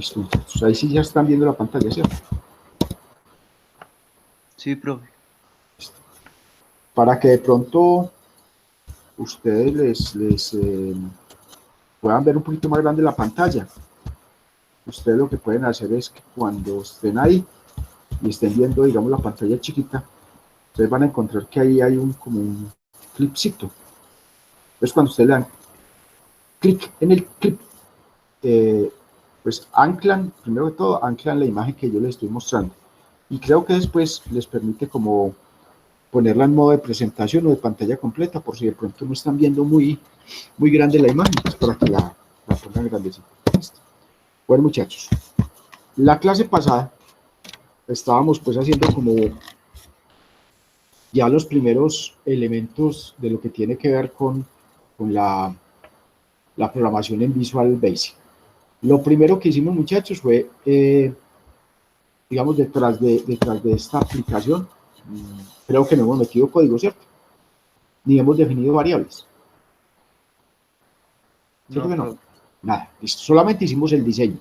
Listo, muchachos. Ahí sí ya están viendo la pantalla, ¿cierto? Sí, profe. Listo. Para que de pronto ustedes puedan ver un poquito más grande la pantalla, ustedes lo que pueden hacer es que cuando estén ahí y estén viendo, digamos, la pantalla chiquita, ustedes van a encontrar que ahí hay como un clipcito. Entonces, cuando ustedes le dan clic en el clip, pues anclan, primero que todo, anclan la imagen que yo les estoy mostrando. Y creo que después les permite como ponerla en modo de presentación o de pantalla completa, por si de pronto no están viendo muy grande la imagen, pues para que la pongan grandecita. Bueno, muchachos, la clase pasada estábamos pues haciendo como ya los primeros elementos de lo que tiene que ver con la programación en Visual Basic. Lo primero que hicimos, muchachos, fue, digamos, detrás de esta aplicación, creo que no hemos metido código, ¿cierto? Ni hemos definido variables. ¿Cierto que no? Nada, listo. Solamente hicimos el diseño.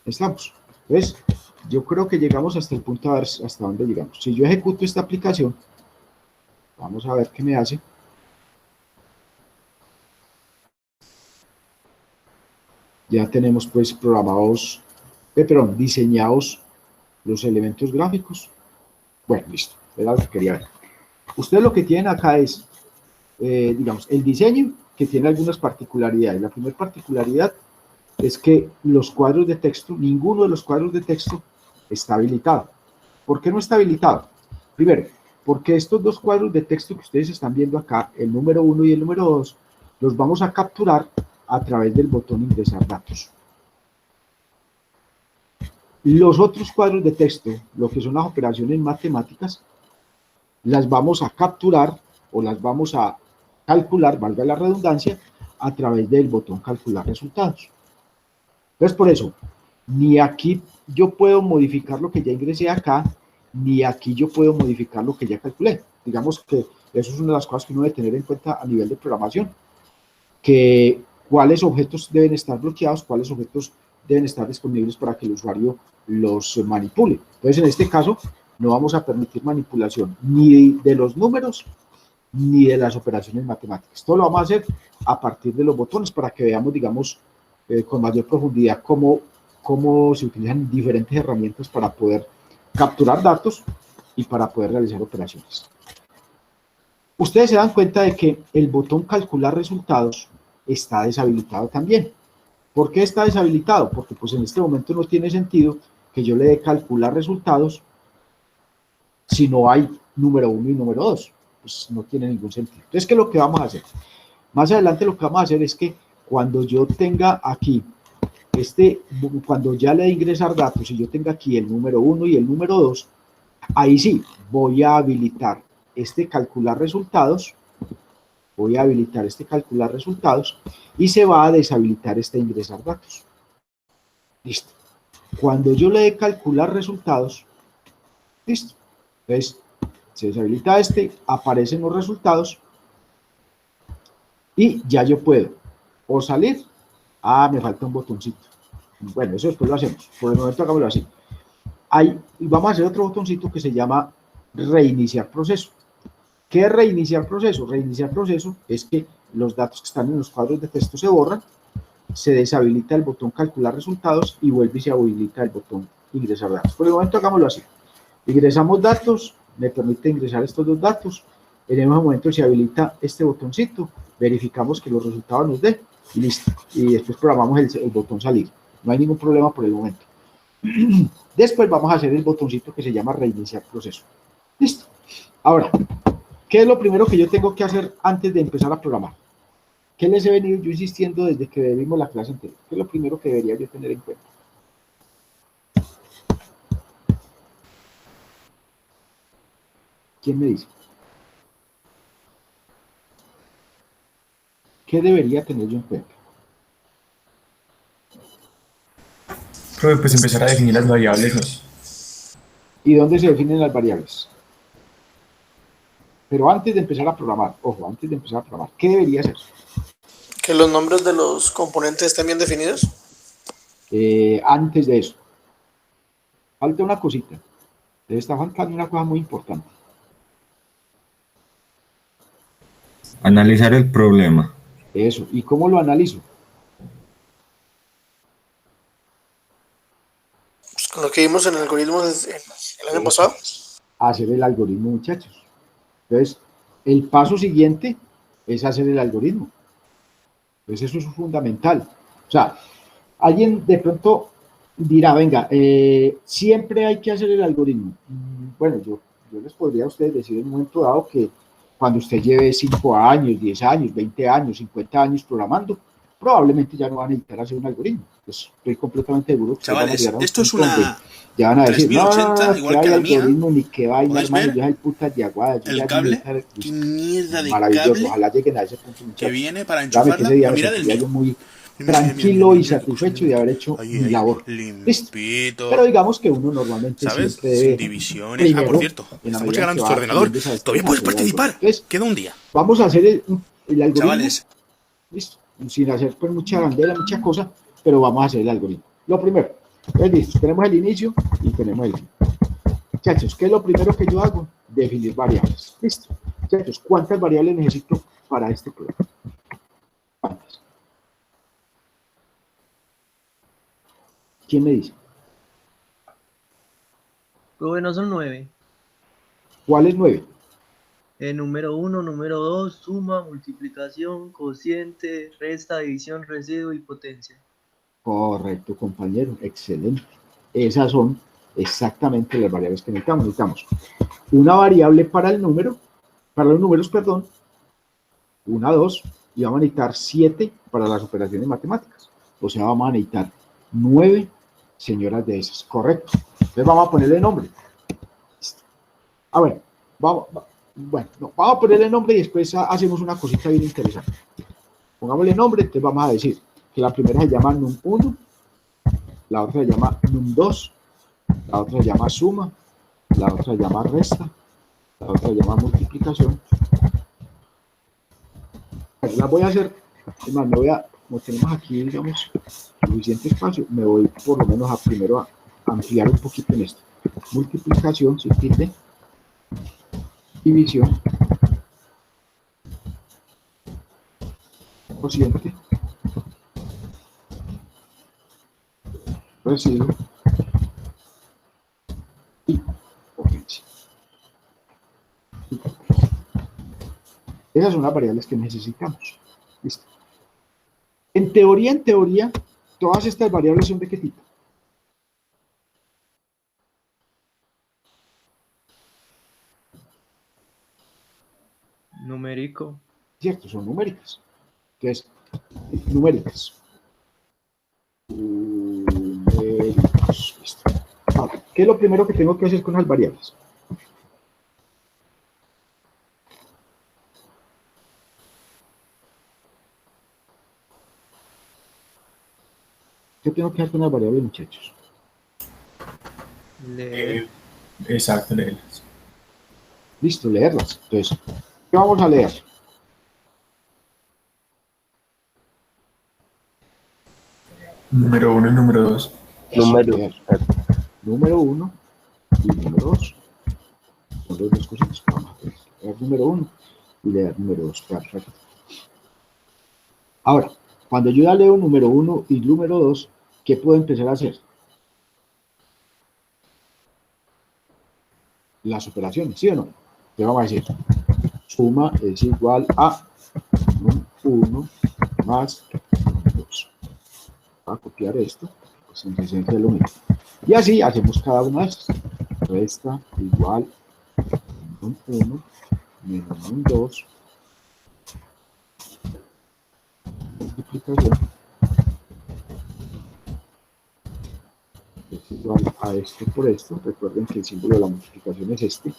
Estamos. Entonces, yo creo que llegamos hasta el punto a ver hasta dónde llegamos. Si yo ejecuto esta aplicación, vamos a ver qué me hace. Ya tenemos pues programados, diseñados los elementos gráficos. Bueno, listo, era lo que quería ver. Ustedes lo que tienen acá es, digamos, el diseño que tiene algunas particularidades. La primera particularidad es que los cuadros de texto, ninguno de los cuadros de texto está habilitado. ¿Por qué no está habilitado? Primero, porque estos dos cuadros de texto que ustedes están viendo acá, el número 1 y el número 2, los vamos a capturar a través del botón ingresar datos. Los otros cuadros de texto, lo que son las operaciones matemáticas, las vamos a capturar o las vamos a calcular, valga la redundancia, a través del botón calcular resultados. Entonces, por eso, ni aquí yo puedo modificar lo que ya ingresé acá, ni aquí yo puedo modificar lo que ya calculé. Digamos que eso es una de las cosas que uno debe tener en cuenta a nivel de programación, que cuáles objetos deben estar bloqueados, cuáles objetos deben estar disponibles para que el usuario los manipule. Entonces, en este caso, no vamos a permitir manipulación ni de los números, ni de las operaciones matemáticas. Todo lo vamos a hacer a partir de los botones para que veamos, digamos, con mayor profundidad cómo se utilizan diferentes herramientas para poder capturar datos y para poder realizar operaciones. Ustedes se dan cuenta de que el botón calcular resultados está deshabilitado también. ¿Por qué está deshabilitado? Porque pues en este momento no tiene sentido que yo le dé calcular resultados si no hay número 1 y número 2. Pues no tiene ningún sentido. Entonces, ¿qué es lo que vamos a hacer? Más adelante lo que vamos a hacer es que cuando yo tenga aquí, cuando ya le dé ingresar datos y yo tenga aquí el número 1 y el número 2, ahí sí voy a habilitar este calcular resultados, y se va a deshabilitar este ingresar datos. Listo. Cuando yo le dé calcular resultados, listo. Entonces, se deshabilita aparecen los resultados y ya yo puedo o salir. Me falta un botoncito. Bueno, eso después lo hacemos. Por el momento hagámoslo así. Vamos a hacer otro botoncito que se llama reiniciar proceso. ¿Qué es reiniciar proceso? Reiniciar proceso es que los datos que están en los cuadros de texto se borran, se deshabilita el botón calcular resultados y vuelve y se habilita el botón ingresar datos. Por el momento hagámoslo así. Ingresamos datos, me permite ingresar estos dos datos, en el mismo momento se habilita este botoncito, verificamos que los resultados nos den y listo. Y después programamos el botón salir. No hay ningún problema por el momento. Después vamos a hacer el botoncito que se llama reiniciar proceso. Listo. Ahora, ¿qué es lo primero que yo tengo que hacer antes de empezar a programar? ¿Qué les he venido yo insistiendo desde que vimos la clase anterior? ¿Qué es lo primero que debería yo tener en cuenta? ¿Quién me dice? ¿Qué debería tener yo en cuenta? Profe, pues empezar a definir las variables, ¿no? ¿Y dónde se definen las variables? Pero antes de empezar a programar, ojo, antes de empezar a programar, ¿qué debería hacer? ¿Que los nombres de los componentes estén bien definidos? Antes de eso, falta una cosita. Le está faltando una cosa muy importante. Analizar el problema. Eso. ¿Y cómo lo analizo? Pues con lo que vimos en el algoritmo el año pasado. Hacer el algoritmo, muchachos. Entonces, el paso siguiente es hacer el algoritmo. Entonces, eso es fundamental. O sea, alguien de pronto dirá, venga, siempre hay que hacer el algoritmo. Bueno, yo les podría a ustedes decir en un momento dado que cuando usted lleve 5 años, 10 años, 20 años, 50 años programando, probablemente ya no van a necesitar hacer un algoritmo. Pues estoy completamente seguro que Chavales, van a esto es una ya van a decir, 3080 igual que que hay la mía. algoritmo ni que vaina, ¿Podéis hermano, ver yo hay putas de aguadas. el cable? Qué mierda de Maravilloso, cable ojalá lleguen a ese punto, muchachos. que viene para Créame que enchufarla. ese día No, me mira del sentiría mío. yo muy Mira, tranquilo y mira, satisfecho de haber hecho ahí, mi labor. Listo. limpito. Pero digamos que uno normalmente ¿Sabes? siempre Sin debe, divisiones. Por primero, cierto, en la estamos medida en llegando que a tu va ordenador. aprendiendo esas Todavía cosas, puedes hacer el algoritmo. participar. Entonces, Queda un día. vamos a hacer el algoritmo. Chavales, Listo. Sin hacer pues mucha bandera, mucha cosa, pero vamos a hacer el algoritmo. Lo primero, entonces listo, tenemos el inicio y tenemos el fin. Muchachos, ¿qué es lo primero que yo hago? Definir variables. Listo. Muchachos, ¿cuántas variables necesito para este programa? ¿Cuántas? ¿Quién me dice? Bueno, son 9. ¿Cuál es 9? Número 1, número 2, suma, multiplicación, cociente, resta, división, residuo y potencia. Correcto, compañero. Excelente. Esas son exactamente las variables que necesitamos. Necesitamos una variable para el número, para los números, perdón, una, 2, y vamos a necesitar 7 para las operaciones matemáticas. O sea, vamos a necesitar 9 señoras de esas. Correcto. Entonces vamos a ponerle nombre. A ver, vamos a ponerle nombre y después hacemos una cosita bien interesante. Pongámosle nombre, entonces vamos a decir que la primera se llama num1, la otra se llama num2, la otra se llama suma, la otra se llama resta, la otra se llama multiplicación. La voy a hacer, además me voy a, como tenemos aquí, digamos, suficiente espacio, me voy por lo menos primero a ampliar un poquito en esto. Multiplicación, sin tilde, división, cociente, residuo y potencia. Esas son las variables que necesitamos. Listo. En teoría, todas estas variables son de qué tipo. Numérico. Cierto, son numéricas. Entonces, numéricas. Numéricos. Listo. Ahora, ¿qué es lo primero que tengo que hacer con las variables? ¿Qué tengo que hacer con las variables, muchachos? Leer. Exacto, léelas. Listo, leerlas. Entonces, ¿qué vamos a leer? Número 1 y número 2. Número 1 y número 2. Son las dos cositas que vamos a hacer. Leer número 1 y leer número 2. Perfecto. Ahora, cuando yo ya leo número 1 y número 2, ¿qué puedo empezar a hacer? Las operaciones, ¿sí o no? Entonces vamos a decir, suma es igual a 1 más 2. Voy a copiar esto, pues en esencia es lo mismo. Y así hacemos cada una de estas. Resta igual a 1 menos 2. Multiplicación es igual a esto por esto. Recuerden que el símbolo de la multiplicación es este.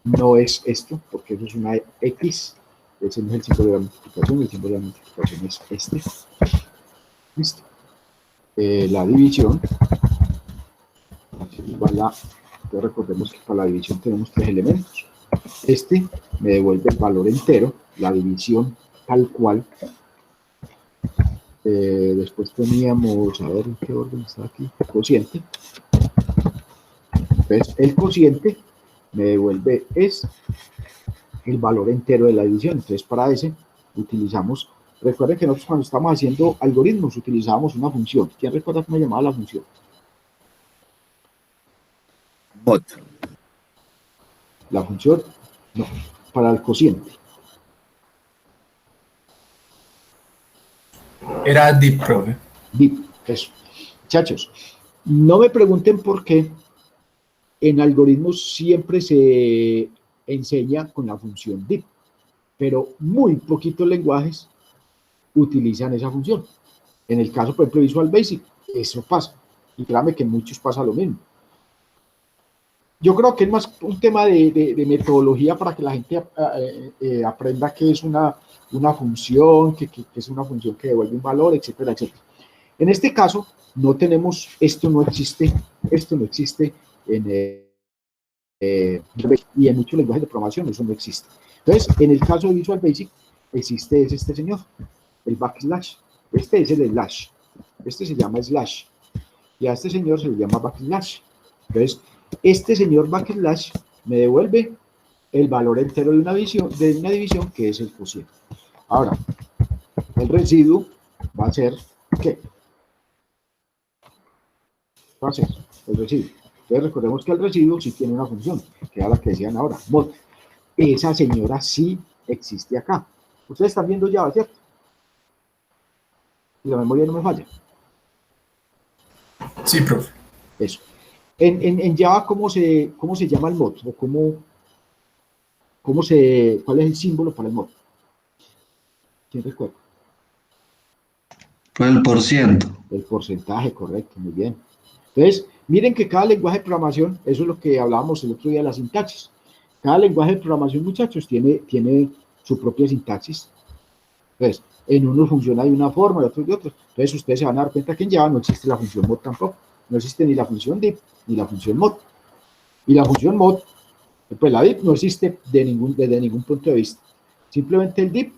No es esto, porque eso es una X. Ese no es el símbolo de la multiplicación. El símbolo de la multiplicación es este. Listo. La división es igual a, entonces recordemos que para la división tenemos 3 elementos. Este me devuelve el valor entero, la división tal cual, Después teníamos, a ver en qué orden está aquí, cociente. Entonces, el cociente me devuelve es el valor entero de la división. Entonces, para ese utilizamos, recuerden que nosotros cuando estamos haciendo algoritmos utilizamos una función. ¿Quién recuerda cómo llamaba la función? Mod. La función, no, para el cociente. Era Deep, profe. Deep, eso. Muchachos, no me pregunten por qué en algoritmos siempre se enseña con la función deep, pero muy poquitos lenguajes utilizan esa función. En el caso, por ejemplo, de Visual Basic, eso pasa. Y créanme que en muchos pasa lo mismo. Yo creo que es más un tema de metodología para que la gente aprenda que es una función, que es una función que devuelve un valor, etcétera, etcétera. En este caso, no tenemos, esto no existe en y en muchos lenguajes de programación eso no existe. Entonces, en el caso de Visual Basic, existe este señor, el backslash. Este es el slash. Este se llama slash. Y a este señor se le llama backslash. Entonces, este señor backslash me devuelve el valor entero de una división que es el cociente. Ahora, el residuo va a ser, ¿qué? Va a ser el residuo. Entonces recordemos que el residuo sí tiene una función, que era la que decían ahora, mod. Esa señora sí existe acá. Ustedes están viendo Java, ¿cierto? Y la memoria no me falla. Sí, profe. Eso. En Java, ¿cómo se llama el mod? ¿O cuál es el símbolo para el mod? ¿Quién recuerda? Fue el %. El porcentaje, correcto, muy bien. Entonces, miren que cada lenguaje de programación, eso es lo que hablábamos el otro día de la sintaxis. Cada lenguaje de programación, muchachos, tiene su propia sintaxis. Entonces, en uno funciona de una forma, en otros de otra. Entonces, ustedes se van a dar cuenta que en Java no existe la función mod tampoco. No existe ni la función div, ni la función mod. Y la función mod, pues la div no existe desde ningún punto de vista. Simplemente el div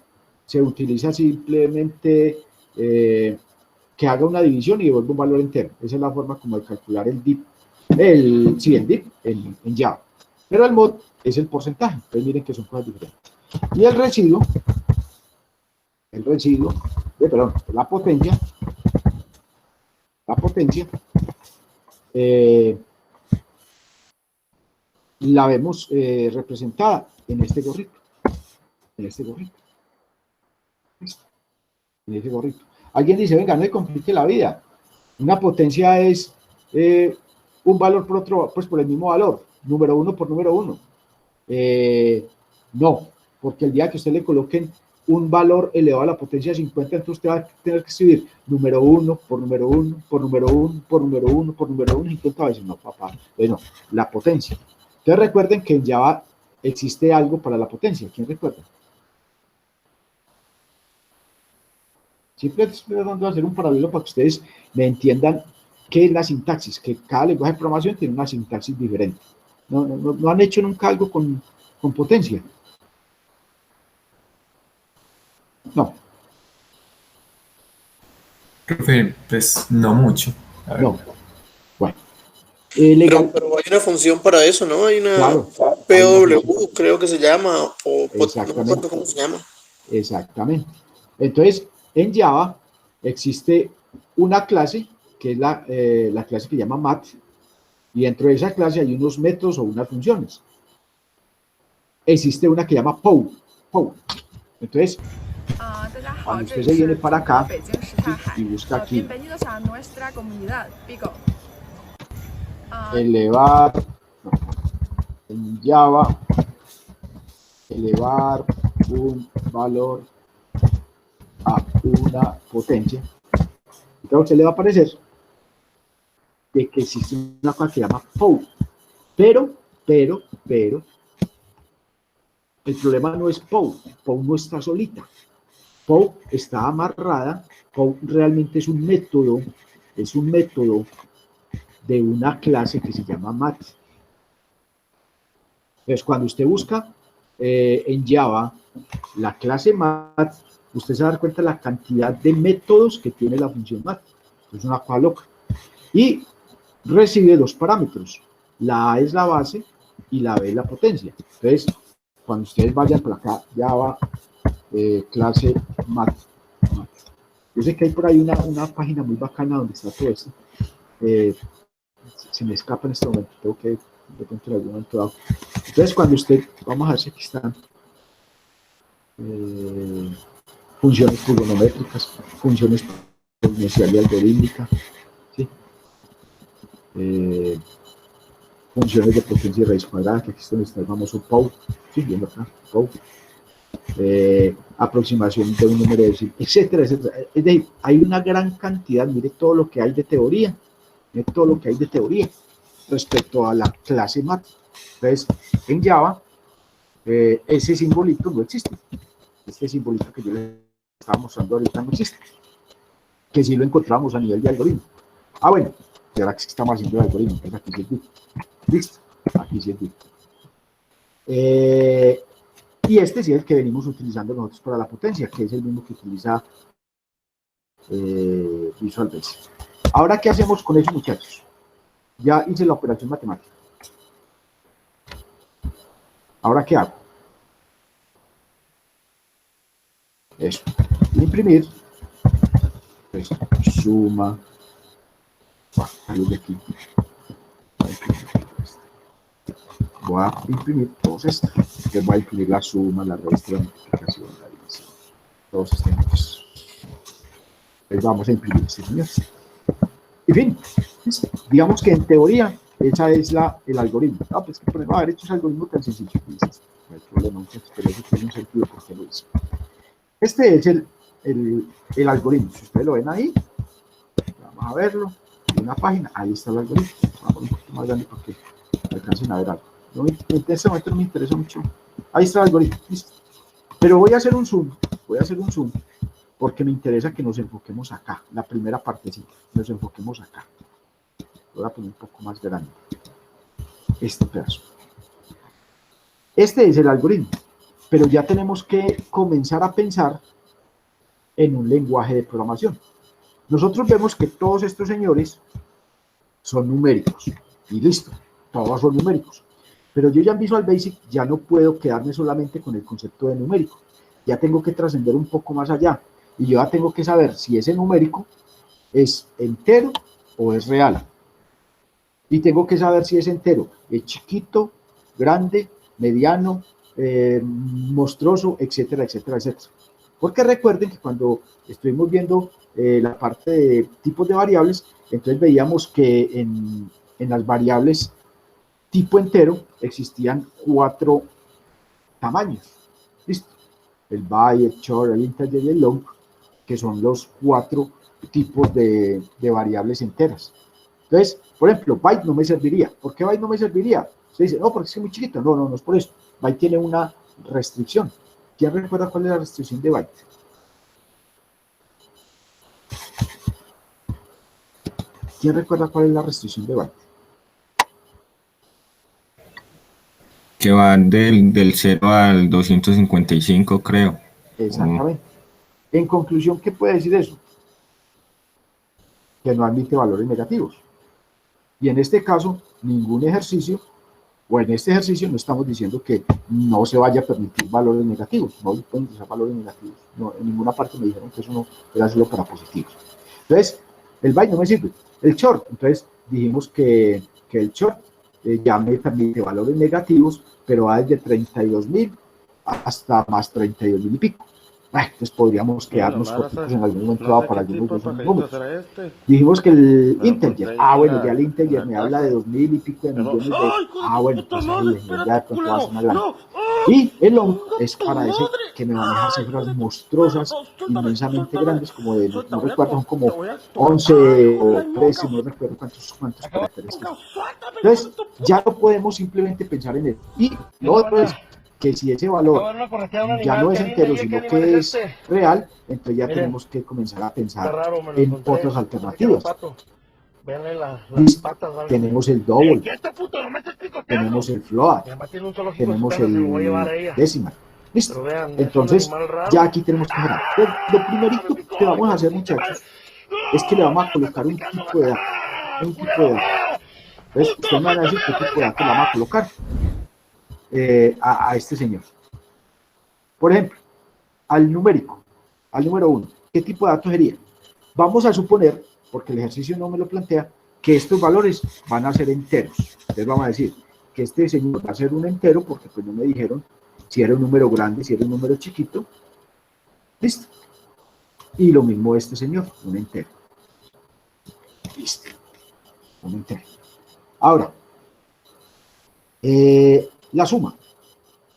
se utiliza simplemente que haga una división y devuelva un valor entero. Esa es la forma como de calcular el div. El div en Java. Pero el mod es el porcentaje. Entonces miren que son cosas diferentes. Y el residuo, la potencia, la vemos representada en este gorrito. En ese gorrito. Alguien dice, venga, no me complique la vida. Una potencia es un valor por otro, pues por el mismo valor, número 1 por número 1. No, porque el día que usted le coloquen un valor elevado a la potencia de 50, entonces usted va a tener que escribir número 1 por número 1 por número 1 por número 1 por número 1 50 veces. No, papá. Bueno, la potencia. Entonces recuerden que en Java existe algo para la potencia. ¿Quién recuerda? Siempre estoy tratando de hacer un paralelo para que ustedes me entiendan qué es la sintaxis, que cada lenguaje de programación tiene una sintaxis diferente. No han hecho nunca algo con potencia. No. Profe, pues no mucho. No. Bueno. Pero hay una función para eso, ¿no? Hay una claro, PW, creo que se llama, o no me acuerdo cómo se llama. Exactamente. Entonces, en Java existe una clase, que es la clase que se llama math, y dentro de esa clase hay unos métodos o unas funciones. Existe una que se llama POW. Entonces, cuando usted se viene para acá y busca aquí elevar en Java, elevar un valor a una potencia, entonces a usted le va a aparecer de que existe una cosa que se llama POW, pero el problema no es POW no está solita, POW está amarrada, POW realmente es un método de una clase que se llama math. Entonces, cuando usted busca en Java la clase math, usted se va a dar cuenta de la cantidad de métodos que tiene la función mat. Es una cosa loca. Y recibe dos parámetros. La A es la base y la B es la potencia. Entonces, cuando ustedes vayan por acá, ya va clase mat. Yo sé que hay por ahí una página muy bacana donde está todo esto. Se me escapa en este momento, tengo que de pronto en algún momento dado. Entonces, cuando usted, vamos a ver si aquí están funciones trigonométricas, funciones exponencial y algorítmica, ¿sí? Funciones de potencia y raíz cuadrada, que aquí es donde está el famoso POW, ¿sí? Viendo acá, POW. Aproximación de un número de decir, etcétera, etcétera. Es decir, hay una gran cantidad, mire todo lo que hay de teoría, respecto a la clase mat. Entonces, en Java, ese simbolito no existe. Este simbolito que yo les estaba mostrando ahorita no existe. Que sí lo encontramos a nivel de algoritmo. Ah, bueno, y ahora que estamos haciendo el algoritmo, entonces aquí sí es bit. Listo, aquí sí es bit. Y este sí es el que venimos utilizando nosotros para la potencia, que es el mismo que utiliza Visual Basic. Ahora, ¿qué hacemos con eso, muchachos? Ya hice la operación matemática. ¿Ahora qué hago? Eso. Imprimir. Pues, suma. De aquí. Voy a imprimir todos estos. Que voy a imprimir la suma, la resta, la multiplicación, la división. Todos estos números. Pues vamos a imprimir este señor. En fin, digamos que en teoría esa es el algoritmo. Ah, pues que podemos haber hecho ese algoritmo tan sencillo. No hay problema, muchachos, pero eso tiene un sentido porque lo hice. Este es el algoritmo. Si ustedes lo ven ahí, vamos a verlo. En una página, ahí está el algoritmo. Vamos a poner un poquito más grande para que alcancen a ver algo. En este momento no me interesa mucho. Ahí está el algoritmo. Listo. Pero voy a hacer un zoom. Porque me interesa que nos enfoquemos acá. La primera partecita. Nos enfoquemos acá. Voy a poner un poco más grande. Este pedazo. Este es el algoritmo. Pero ya tenemos que comenzar a pensar en un lenguaje de programación. Nosotros vemos que todos estos señores son numéricos. Y listo. Todos son numéricos. Pero yo ya en Visual Basic ya no puedo quedarme solamente con el concepto de numérico. Ya tengo que trascender un poco más allá. Y yo ya tengo que saber si ese numérico es entero o es real. Y tengo que saber si es entero, es chiquito, grande, mediano, monstruoso, etcétera, etcétera, etcétera. Porque recuerden que cuando estuvimos viendo la parte de tipos de variables, entonces veíamos que en las variables tipo entero existían 4 tamaños. ¿Listo? El byte, el short, el integer y el long, que son los 4 tipos de variables enteras. Entonces, por ejemplo, byte no me serviría. ¿Por qué byte no me serviría? Se dice, no, porque es muy chiquito. No, no es por eso. Byte tiene una restricción. ¿Quién recuerda cuál es la restricción de byte? ¿Quién recuerda cuál es la restricción de byte? Que van del 0 al 255, creo. Exactamente. En conclusión, ¿qué puede decir eso? Que no admite valores negativos. Y en este caso, ningún ejercicio, o en este ejercicio no estamos diciendo que no se vaya a permitir valores negativos. No pueden usar valores negativos. No, en ninguna parte me dijeron que eso no era solo para positivos. Entonces, el byte no me sirve. El short, entonces dijimos que el short ya me permite valores negativos, pero va desde 32.000 hasta más 32.000 y pico. Entonces podríamos quedarnos cortitos en algún momento dado para algunos de esos números. Dijimos que el integer, bueno, ya el integer me habla de 2.000 y pico de millones de... bueno, pues ya de pronto va a ser más grande. Y el long es para ese que me maneja cifras monstruosas, inmensamente grandes, como de, no recuerdo, son como 11 o 13, no recuerdo cuántos caracteres. Entonces, ya no podemos simplemente pensar en él. Y lo otro es que si ese valor ya no es entero, sino que es real, entonces ya tenemos que comenzar a pensar en otras alternativas. Tenemos el double, tenemos el float, tenemos el decimal. ¿Listo? Pero vean, es un Entonces, animal raro. ya aquí tenemos que generar. Lo primerito que vamos a hacer, muchachos, es que le vamos a colocar un tipo de dato. Un tipo de dato. Entonces, ustedes me van a decir qué tipo de dato le vamos a colocar a este señor. Por ejemplo, al numérico, al número 1, ¿qué tipo de dato sería? Vamos a suponer, porque el ejercicio no me lo plantea, que estos valores van a ser enteros. Entonces vamos a decir que este señor va a ser un entero, porque pues no me dijeron si era un número grande, si era un número chiquito. Listo. Y lo mismo este señor, un entero. Listo. Un entero. Ahora, la suma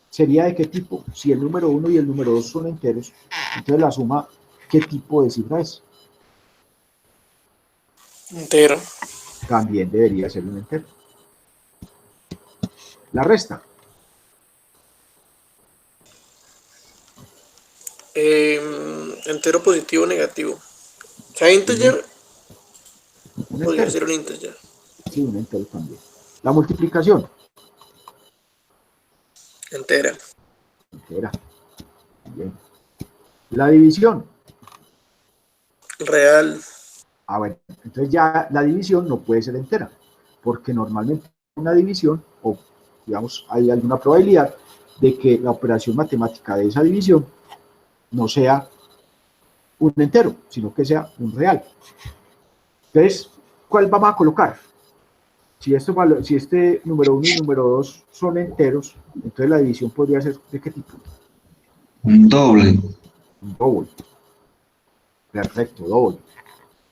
sería de qué tipo. Si el número 1 y el número 2 son enteros, entonces la suma, ¿qué tipo de cifra es? Entero. También debería ser un entero. La resta. Entero positivo o negativo. O sea, integer Un podría entero. ser un integer. Sí, un entero también. La multiplicación. Entera. Entera. Bien. La división. Real. Ah, bueno. Entonces ya la división no puede ser entera, porque normalmente una división, o digamos, hay alguna probabilidad de que la operación matemática de esa división no sea un entero, sino que sea un real. Entonces, ¿cuál vamos a colocar? Si este número 1 y número 2 son enteros, entonces la división podría ser ¿de qué tipo? Un doble. Un doble. Perfecto, doble.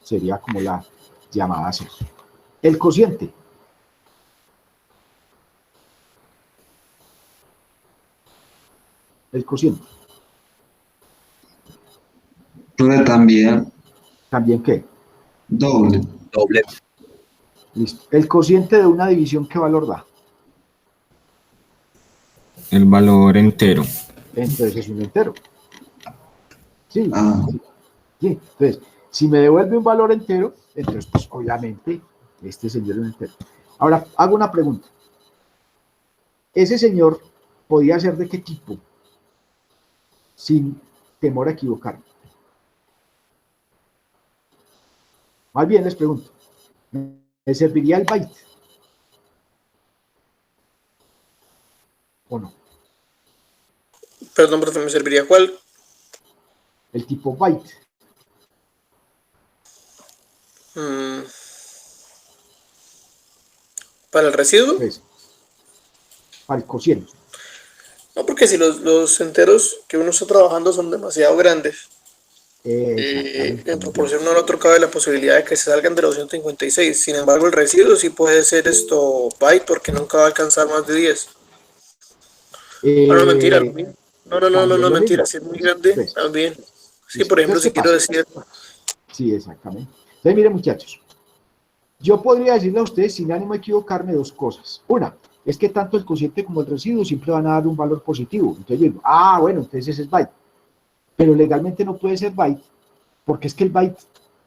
Sería como la llamada C. El cociente. El cociente. Puede también. ¿También qué? Doble. Doble. Listo. El cociente de una división, ¿qué valor da? El valor entero. Entonces es un entero. Sí, Ah, sí. Entonces, si me devuelve un valor entero, entonces, pues, obviamente, este señor es un entero. Ahora, hago una pregunta. ¿Ese señor podía ser de qué tipo? Sin temor a equivocarme. Más bien les pregunto, ¿me serviría el byte? ¿O no? Perdón, profe, ¿me serviría cuál? El tipo byte. ¿Para el residuo? Pues, para el cociente. No, porque si los enteros que uno está trabajando son demasiado grandes, Exactamente. en proporción no al otro cabe la posibilidad de que se salgan de los 256. Sin embargo, el residuo sí puede ser esto byte porque nunca va a alcanzar más de 10. No, mentira. No, También lo mentira. mismo. Si es muy grande, Pues, también. Sí, listo. por ejemplo, Entonces, si ¿qué quiero pasa? decir, Sí, exactamente. Entonces, miren, muchachos, yo podría decirle a ustedes, sin ánimo de equivocarme, dos cosas. Una, es que tanto el cociente como el residuo siempre van a dar un valor positivo. Entonces yo digo, bueno, entonces ese es byte. Pero legalmente no puede ser byte, porque es que el byte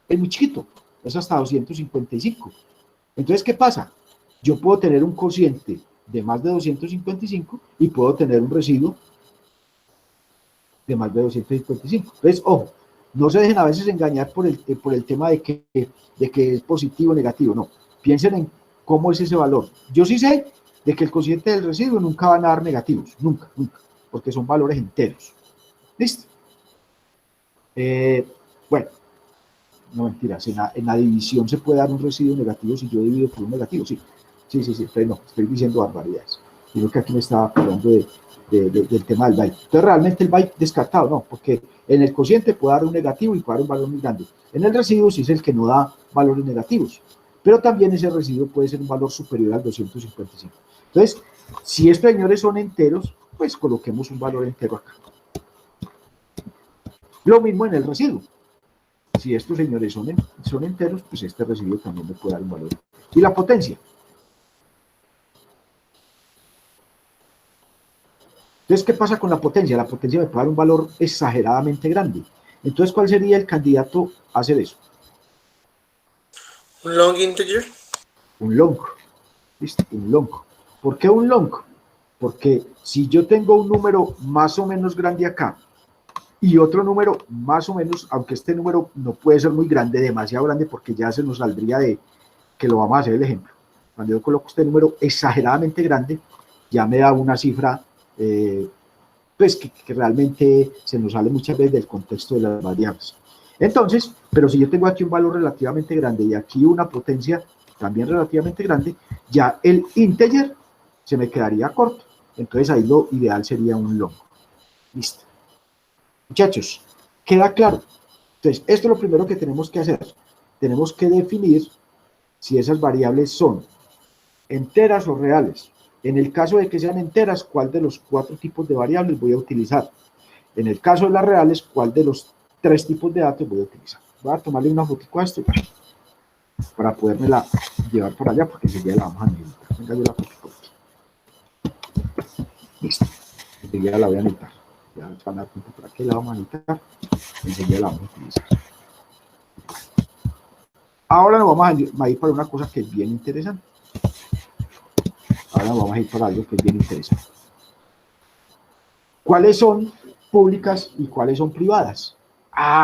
es muy chiquito, es hasta 255. Entonces, ¿qué pasa? Yo puedo tener un cociente de más de 255 y puedo tener un residuo de más de 255. Entonces, ojo, no se dejen a veces engañar por el tema de que es positivo o negativo, no. Piensen en cómo es ese valor. Yo sí sé de que el cociente del residuo nunca van a dar negativos, nunca, porque son valores enteros. ¿Listo? Bueno, no mentiras, en la división se puede dar un residuo negativo si yo divido por un negativo, sí, pero no, estoy diciendo barbaridades. Digo que aquí me estaba hablando del tema del byte. Entonces, realmente el byte descartado, no, porque en el cociente puede dar un negativo y puede dar un valor muy grande. En el residuo sí es el que no da valores negativos, pero también ese residuo puede ser un valor superior al 255. Entonces, si estos señores son enteros, pues coloquemos un valor entero acá. Lo mismo en el residuo. Si estos señores son enteros, pues este residuo también me puede dar un valor. Y la potencia. Entonces, ¿qué pasa con la potencia? La potencia me puede dar un valor exageradamente grande. Entonces, ¿cuál sería el candidato a hacer eso? un long integer. Un long. ¿Listo? Un long. ¿Por qué un long? Porque si yo tengo un número más o menos grande acá y otro número más o menos, aunque este número no puede ser muy grande, demasiado grande, porque ya se nos saldría de que lo vamos a hacer el ejemplo. Cuando yo coloco este número exageradamente grande, ya me da una cifra pues que realmente se nos sale muchas veces del contexto de las variables. Entonces, pero si yo tengo aquí un valor relativamente grande y aquí una potencia también relativamente grande, ya el integer se me quedaría corto. Entonces ahí lo ideal sería un long. Listo. Muchachos, ¿queda claro? Entonces, esto es lo primero que tenemos que hacer. Tenemos que definir si esas variables son enteras o reales. En el caso de que sean enteras, ¿cuál de los 4 tipos de variables voy a utilizar? En el caso de las reales, ¿cuál de los 3 tipos de datos voy a utilizar? Voy a tomarle una fotico a esto para podérmela llevar por allá, porque enseguida la vamos a necesitar. Venga, yo la fotico aquí. Listo. Enseguida la voy a necesitar. Ya van a dar cuenta para qué la vamos a necesitar. Enseguida la vamos a utilizar. Ahora nos vamos a ir para una cosa que es bien interesante. Ahora vamos a ir para algo que es bien interesante. ¿Cuáles son públicas y cuáles son privadas?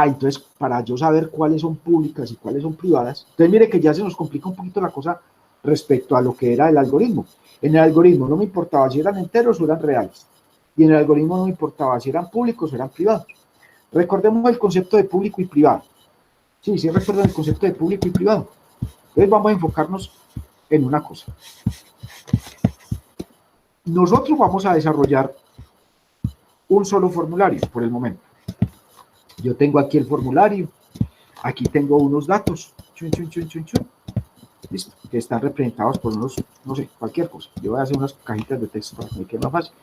Entonces, para yo saber cuáles son públicas y cuáles son privadas, entonces mire que ya se nos complica un poquito la cosa respecto a lo que era el algoritmo. En el algoritmo no me importaba si eran enteros o eran reales. Y en el algoritmo no me importaba si eran públicos o eran privados. Recordemos el concepto de público y privado. Sí recuerdan el concepto de público y privado. Entonces vamos a enfocarnos en una cosa. Nosotros vamos a desarrollar un solo formulario por el momento. Yo tengo aquí el formulario, aquí tengo unos datos, listo, que están representados por unos, no sé, cualquier cosa. Yo voy a hacer unas cajitas de texto para que me quede más fácil.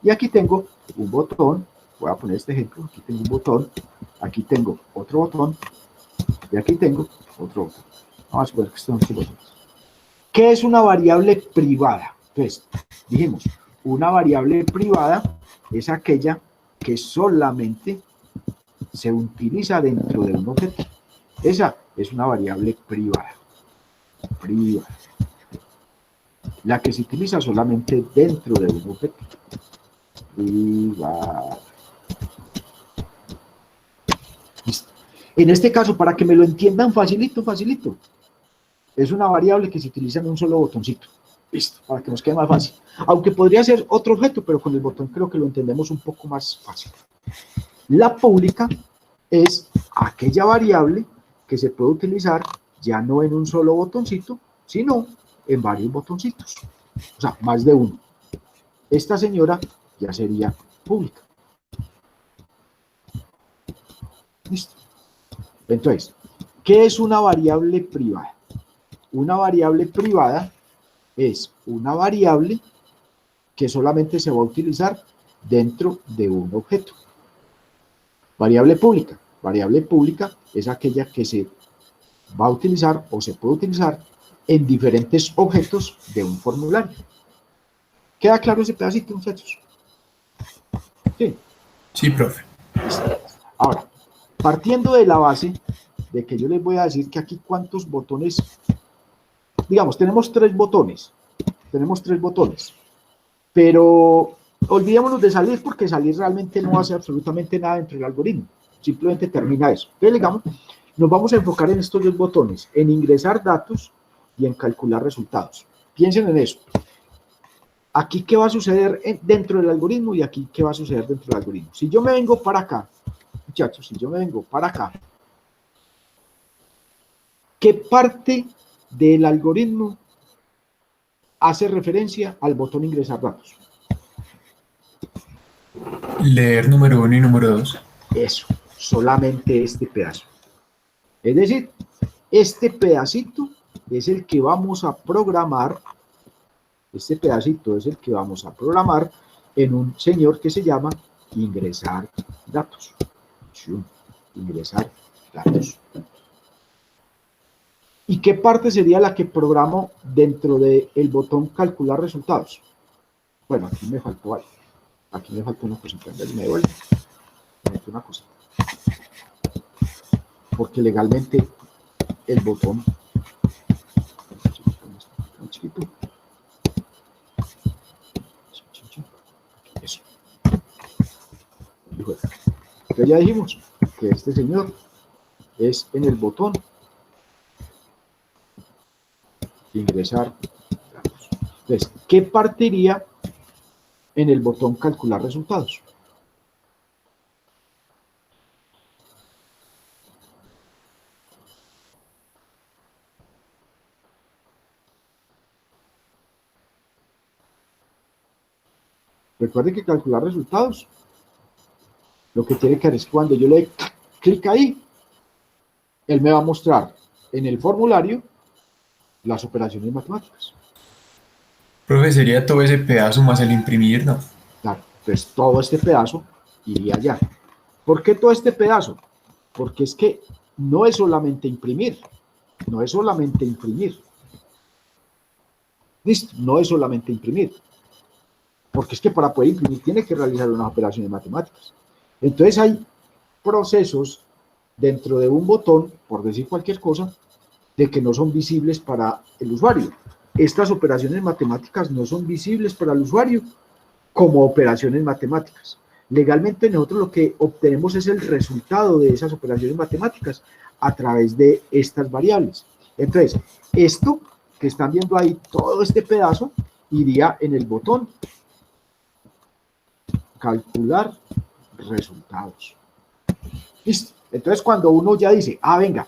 Y aquí tengo un botón, voy a poner este ejemplo, aquí tengo un botón, aquí tengo otro botón, y aquí tengo otro botón. Vamos a suponer que estos son los botones. ¿Qué es una variable privada? Entonces, dijimos, una variable privada es aquella que solamente se utiliza dentro de un objeto. Esa es una variable privada. La que se utiliza solamente dentro de un objeto. Privada. Listo. En este caso, para que me lo entiendan facilito, es una variable que se utiliza en un solo botoncito. Listo, para que nos quede más fácil. Aunque podría ser otro objeto, pero con el botón creo que lo entendemos un poco más fácil. La pública es aquella variable que se puede utilizar ya no en un solo botoncito, sino en varios botoncitos. O sea, más de uno. Esta señora ya sería pública. Listo. Entonces, ¿qué es una variable privada? Una variable privada es una variable que solamente se va a utilizar dentro de un objeto. Variable pública. Variable pública es aquella que se va a utilizar o se puede utilizar en diferentes objetos de un formulario. ¿Queda claro ese pedacito, muchachos? Sí. Sí, profe. Listo. Ahora, partiendo de la base de que yo les voy a decir que aquí cuántos botones, digamos, tenemos tres botones, pero olvidémonos de salir porque salir realmente no hace absolutamente nada dentro del algoritmo, simplemente termina eso. Entonces, digamos, nos vamos a enfocar en estos dos botones, en ingresar datos y en calcular resultados. Piensen en eso. Aquí, ¿qué va a suceder dentro del algoritmo? Y aquí, ¿qué va a suceder dentro del algoritmo? Si yo me vengo para acá, muchachos, si yo me vengo para acá, ¿qué parte del algoritmo hace referencia al botón ingresar datos? Leer número 1 y número 2. Eso, solamente este pedazo. Es decir, este pedacito es el que vamos a programar, en un señor que se llama ingresar datos. Ingresar datos. ¿Y qué parte sería la que programo dentro del botón calcular resultados? Bueno, aquí me faltó algo. Aquí me faltó una cosita. Me duele. Me faltó una cosita. Porque legalmente el botón chiquito. Entonces ya dijimos que este señor es en el botón ingresar datos. Entonces, ¿qué partiría en el botón calcular resultados? Recuerde que calcular resultados, lo que tiene que hacer es cuando yo le doy clic ahí, él me va a mostrar en el formulario las operaciones matemáticas. Profe, sería todo ese pedazo más el imprimir, ¿no? Claro, entonces todo este pedazo iría allá. ¿Por qué todo este pedazo? Porque es que no es solamente imprimir, no es solamente imprimir. Listo, no es solamente imprimir. Porque es que para poder imprimir tiene que realizar unas operaciones matemáticas. Entonces hay procesos dentro de un botón, por decir cualquier cosa, de que no son visibles para el usuario. Estas operaciones matemáticas no son visibles para el usuario como operaciones matemáticas. Legalmente nosotros lo que obtenemos es el resultado de esas operaciones matemáticas a través de estas variables. Entonces, esto que están viendo ahí, todo este pedazo, iría en el botón calcular resultados. Listo. Entonces, cuando uno ya dice, venga,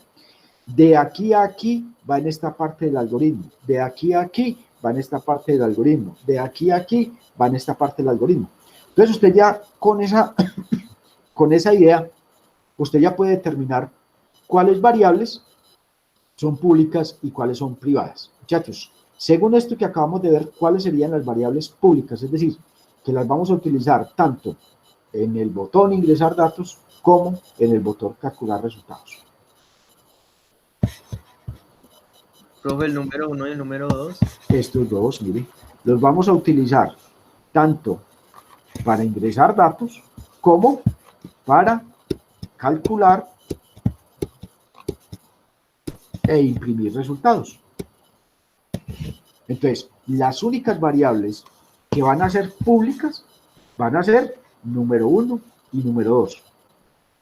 de aquí a aquí va en esta parte del algoritmo, de aquí a aquí va en esta parte del algoritmo, de aquí a aquí va en esta parte del algoritmo. Entonces, usted ya con esa idea, usted ya puede determinar cuáles variables son públicas y cuáles son privadas. Muchachos, según esto que acabamos de ver, ¿cuáles serían las variables públicas? Es decir, que las vamos a utilizar tanto en el botón ingresar datos como en el botón calcular resultados. Profe, el número 1 y el número 2. Estos dos, mire, los vamos a utilizar tanto para ingresar datos como para calcular e imprimir resultados. Entonces, las únicas variables que van a ser públicas van a ser número 1 y número 2.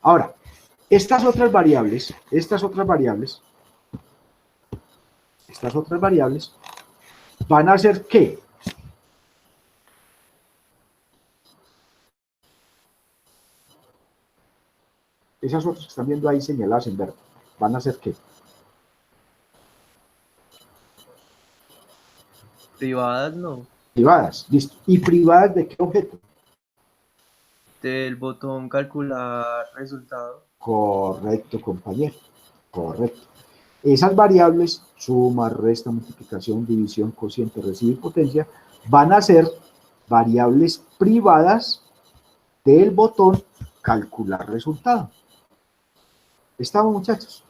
Ahora, estas otras variables van a ser ¿qué? Esas otras que están viendo ahí señaladas en verde, ¿van a ser qué? Privadas no. Privadas, listo. ¿Y privadas de qué objeto? Del botón calcular resultado. Correcto, compañero. Correcto. Esas variables, suma, resta, multiplicación, división, cociente, residuo y potencia, van a ser variables privadas del botón calcular resultado. ¿Estamos, muchachos?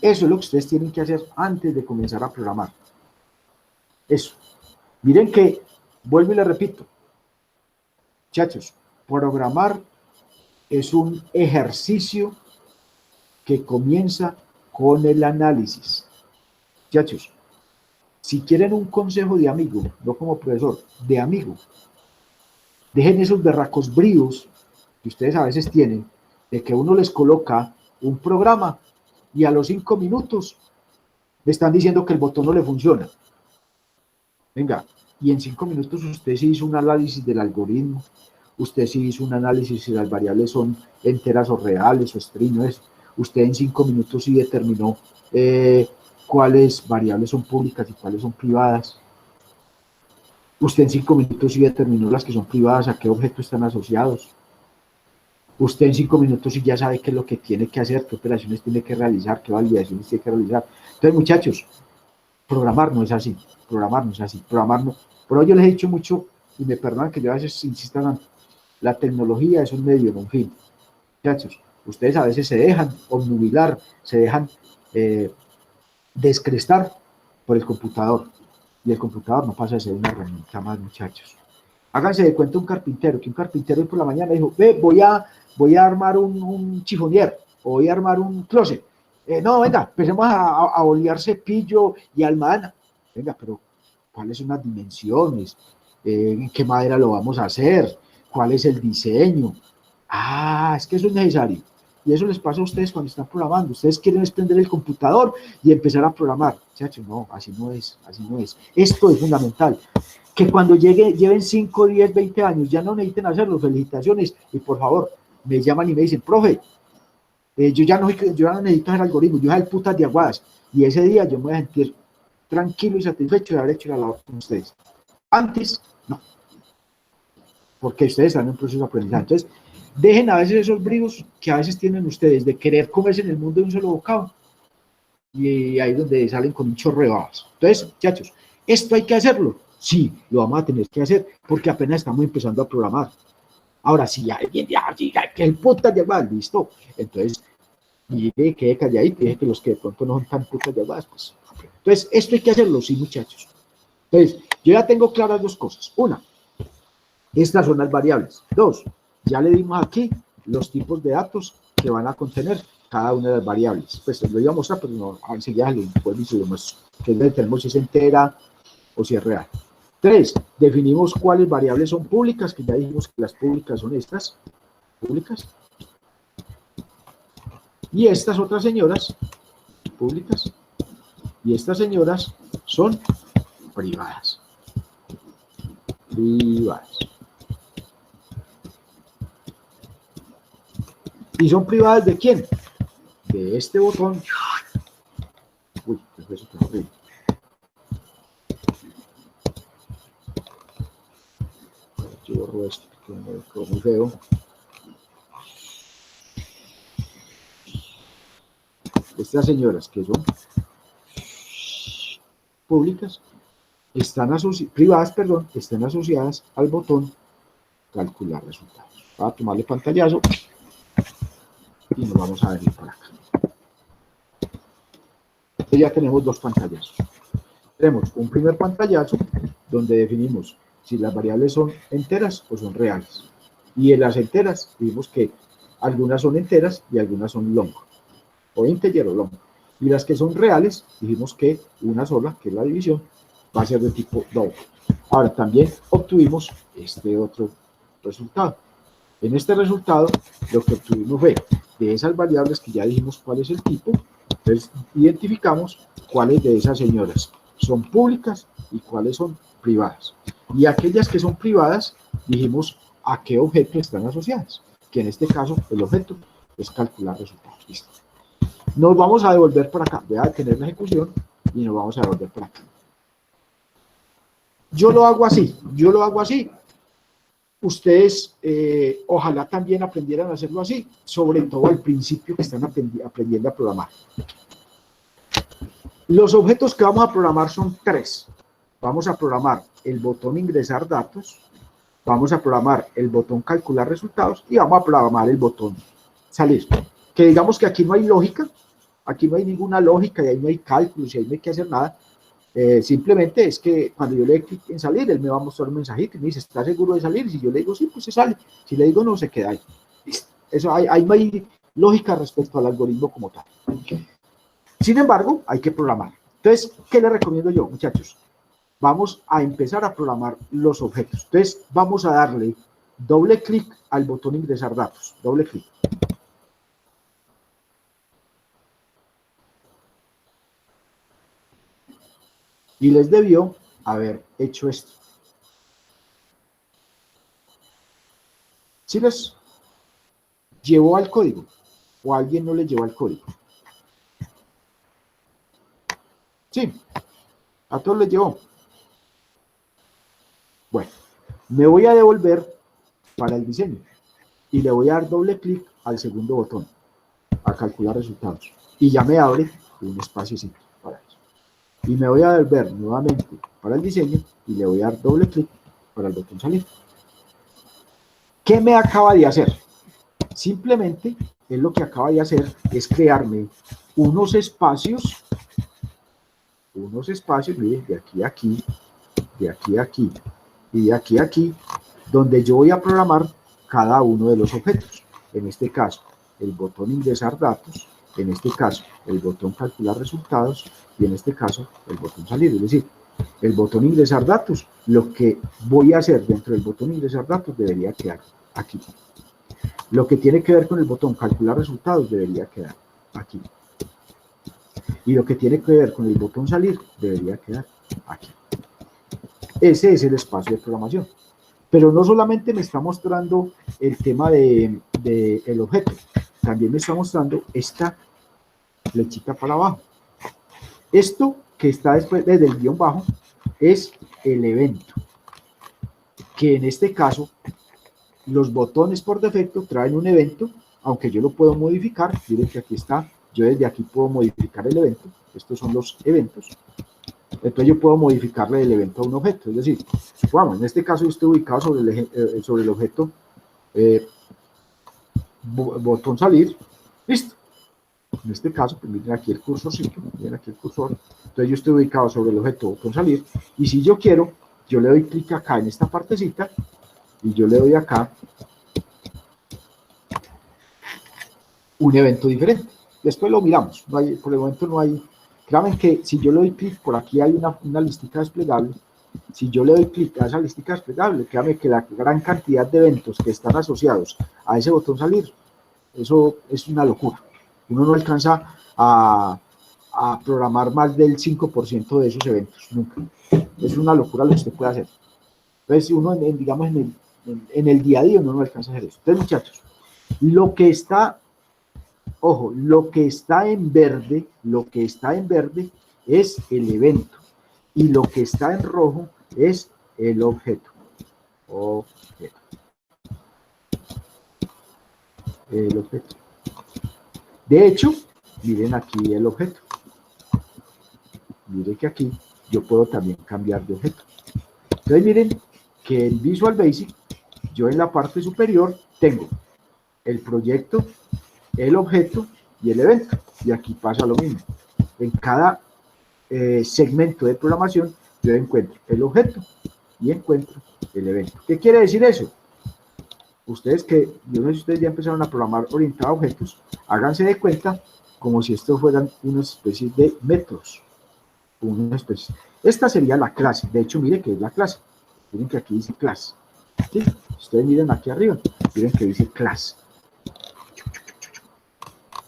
Eso es lo que ustedes tienen que hacer antes de comenzar a programar. Eso. Miren que, vuelvo y le repito, muchachos, programar es un ejercicio que comienza con el análisis. Muchachos, si quieren un consejo de amigo, no como profesor, de amigo, dejen esos berracos bríos que ustedes a veces tienen, de que uno les coloca un programa y a los 5 minutos me están diciendo que el botón no le funciona. Venga, y en 5 minutos usted sí hizo un análisis del algoritmo, usted sí hizo un análisis si las variables son enteras o reales o string, usted en 5 minutos sí determinó cuáles variables son públicas y cuáles son privadas. Usted en 5 minutos sí determinó las que son privadas, a qué objeto están asociados. Usted en 5 minutos sí ya sabe qué es lo que tiene que hacer, qué operaciones tiene que realizar, qué validaciones tiene que realizar. Entonces, muchachos, programar no es así, programar no. Pero yo les he dicho mucho, y me perdonan que yo a veces insista tanto, la tecnología es un medio, no un fin. Muchachos, ustedes a veces se dejan obnubilar, se dejan descrestar por el computador, y el computador no pasa de ser una herramienta más, muchachos. Háganse de cuenta un carpintero, que un carpintero hoy por la mañana dijo, voy a armar un chifonier, o voy a armar un closet. No, venga, empecemos a bolear cepillo y almadana. Venga, pero ¿cuáles son las dimensiones? ¿En qué madera lo vamos a hacer? ¿Cuál es el diseño? Ah, es que eso es necesario. Y eso les pasa a ustedes cuando están programando. Ustedes quieren prender el computador y empezar a programar. Chacho, no, así no es, así no es. Esto es fundamental. Que cuando lleven 5, 10, 20 años, ya no necesiten hacerlo. Felicitaciones. Y por favor, me llaman y me dicen, profe, yo ya no necesito hacer algoritmos, yo voy a hacer putas de aguadas. Y ese día yo me voy a sentir tranquilo y satisfecho de haber hecho la labor con ustedes. Antes, no. Porque ustedes están en un proceso de aprendizaje. Entonces, dejen a veces esos bríos que a veces tienen ustedes de querer comerse en el mundo de un solo bocado. Y ahí es donde salen con un chorro de babas. Entonces, muchachos, ¿esto hay que hacerlo? Sí, lo vamos a tener que hacer porque apenas estamos empezando a programar. Ahora, si alguien ya diga que el puta de aguadas, listo. Entonces, mire, quede calladito, dije que los que de pronto no son tan putas de aguadas, pues. Entonces, esto hay que hacerlo, sí, muchachos. Entonces, yo ya tengo claras dos cosas. Una, estas son las variables. Dos, ya le dimos aquí los tipos de datos que van a contener cada una de las variables. Pues lo iba a mostrar, pero no, enseguida lo muestro. Que determinamos si es entera o si es real. 3. Definimos cuáles variables son públicas, que ya dijimos que las públicas son estas, públicas. Y estas otras señoras, públicas, y estas señoras son privadas. Privadas. ¿Y son privadas de quién? De este botón. Uy, eso está horrible. Yo borro esto, que me quedó muy feo. Estas señoras que son públicas, privadas, perdón, están asociadas al botón calcular resultados. Voy a tomarle pantallazo y nos vamos a venir para acá. Entonces ya tenemos dos pantallazos. Tenemos un primer pantallazo donde definimos si las variables son enteras o son reales. Y en las enteras vimos que algunas son enteras y algunas son long, o integer o long. Y las que son reales, dijimos que una sola, que es la división, va a ser de tipo double. Ahora también obtuvimos este otro resultado. En este resultado, lo que obtuvimos fue de esas variables que ya dijimos cuál es el tipo, entonces identificamos cuáles de esas señoras son públicas y cuáles son privadas. Y aquellas que son privadas, dijimos a qué objeto están asociadas, que en este caso el objeto es calcular resultados. Listo. Nos vamos a devolver por acá, voy a detener la ejecución y nos vamos a devolver por acá. Yo lo hago así. Ustedes ojalá también aprendieran a hacerlo así, sobre todo al principio que están aprendiendo a programar. Los objetos que vamos a programar son 3. Vamos a programar el botón ingresar datos, vamos a programar el botón calcular resultados y vamos a programar el botón salir. Que digamos que aquí no hay lógica, aquí no hay ninguna lógica y ahí no hay cálculos y ahí no hay que hacer nada. Simplemente es que cuando yo le doy clic en salir, él me va a mostrar un mensajito y me dice, ¿está seguro de salir? Y si yo le digo sí, pues se sale. Si le digo no, se queda ahí. Eso, ahí no hay lógica respecto al algoritmo como tal. Sin embargo, hay que programar. Entonces, ¿qué le recomiendo yo, muchachos? Vamos a empezar a programar los objetos. Entonces, vamos a darle doble clic al botón ingresar datos. Doble clic. Y les debió haber hecho esto. ¿Sí les llevó al código? ¿O alguien no les llevó al código? Sí, a todos les llevó. Bueno, me voy a devolver para el diseño y le voy a dar doble clic al segundo botón, a calcular resultados. Y ya me abre un espacio simple para eso. Y me voy a devolver nuevamente para el diseño y le voy a dar doble clic para el botón salir. ¿Qué me acaba de hacer? Simplemente, él lo que acaba de hacer es crearme unos espacios, miren, de aquí a aquí, de aquí a aquí y de aquí a aquí, donde yo voy a programar cada uno de los objetos. En este caso, el botón ingresar datos, en este caso, el botón calcular resultados y en este caso, el botón salir. Es decir, el botón ingresar datos, lo que voy a hacer dentro del botón ingresar datos debería quedar aquí. Lo que tiene que ver con el botón calcular resultados debería quedar aquí. Y lo que tiene que ver con el botón salir debería quedar aquí. Ese es el espacio de programación. Pero no solamente me está mostrando el tema del objeto, también me está mostrando esta flechita para abajo. Esto que está después del guión bajo es el evento, que en este caso los botones por defecto traen un evento, aunque yo lo puedo modificar. Miren que aquí está, yo desde aquí puedo modificar el evento. Estos son los eventos. Entonces yo puedo modificarle el evento a un objeto, es decir, supongamos, en este caso yo estoy ubicado sobre el objeto botón salir, listo. En este caso, pues miren aquí el cursorcito, miren aquí el cursor. Entonces yo estoy ubicado sobre el objeto botón salir, y si yo quiero, yo le doy clic acá en esta partecita, y yo le doy acá un evento diferente. Después lo miramos, no hay, por el momento no hay. Créanme que si yo le doy clic, por aquí hay una listica desplegable. Si yo le doy clic a esa listica desplegable, créanme que la gran cantidad de eventos que están asociados a ese botón salir, eso es una locura. Uno no alcanza a programar más del 5% de esos eventos, nunca. Es una locura lo que usted puede hacer. Entonces, uno, digamos, en el día a día, uno no alcanza a hacer eso. Entonces, muchachos, lo que está... Ojo, lo que está en verde es el evento y lo que está en rojo es el objeto. El objeto. De hecho, miren aquí el objeto. Miren que aquí yo puedo también cambiar de objeto. Entonces miren que en Visual Basic yo en la parte superior tengo el proyecto, el objeto y el evento, y aquí pasa lo mismo. En cada segmento de programación yo encuentro el objeto y encuentro el evento. ¿Qué quiere decir eso? Ustedes yo no sé si ustedes ya empezaron a programar orientado a objetos, háganse de cuenta como si estos fueran una especie de métodos. Esta sería la clase. De hecho, miren que es la clase. Miren que aquí dice clase. ¿Sí? Ustedes miren aquí arriba, miren que dice clase.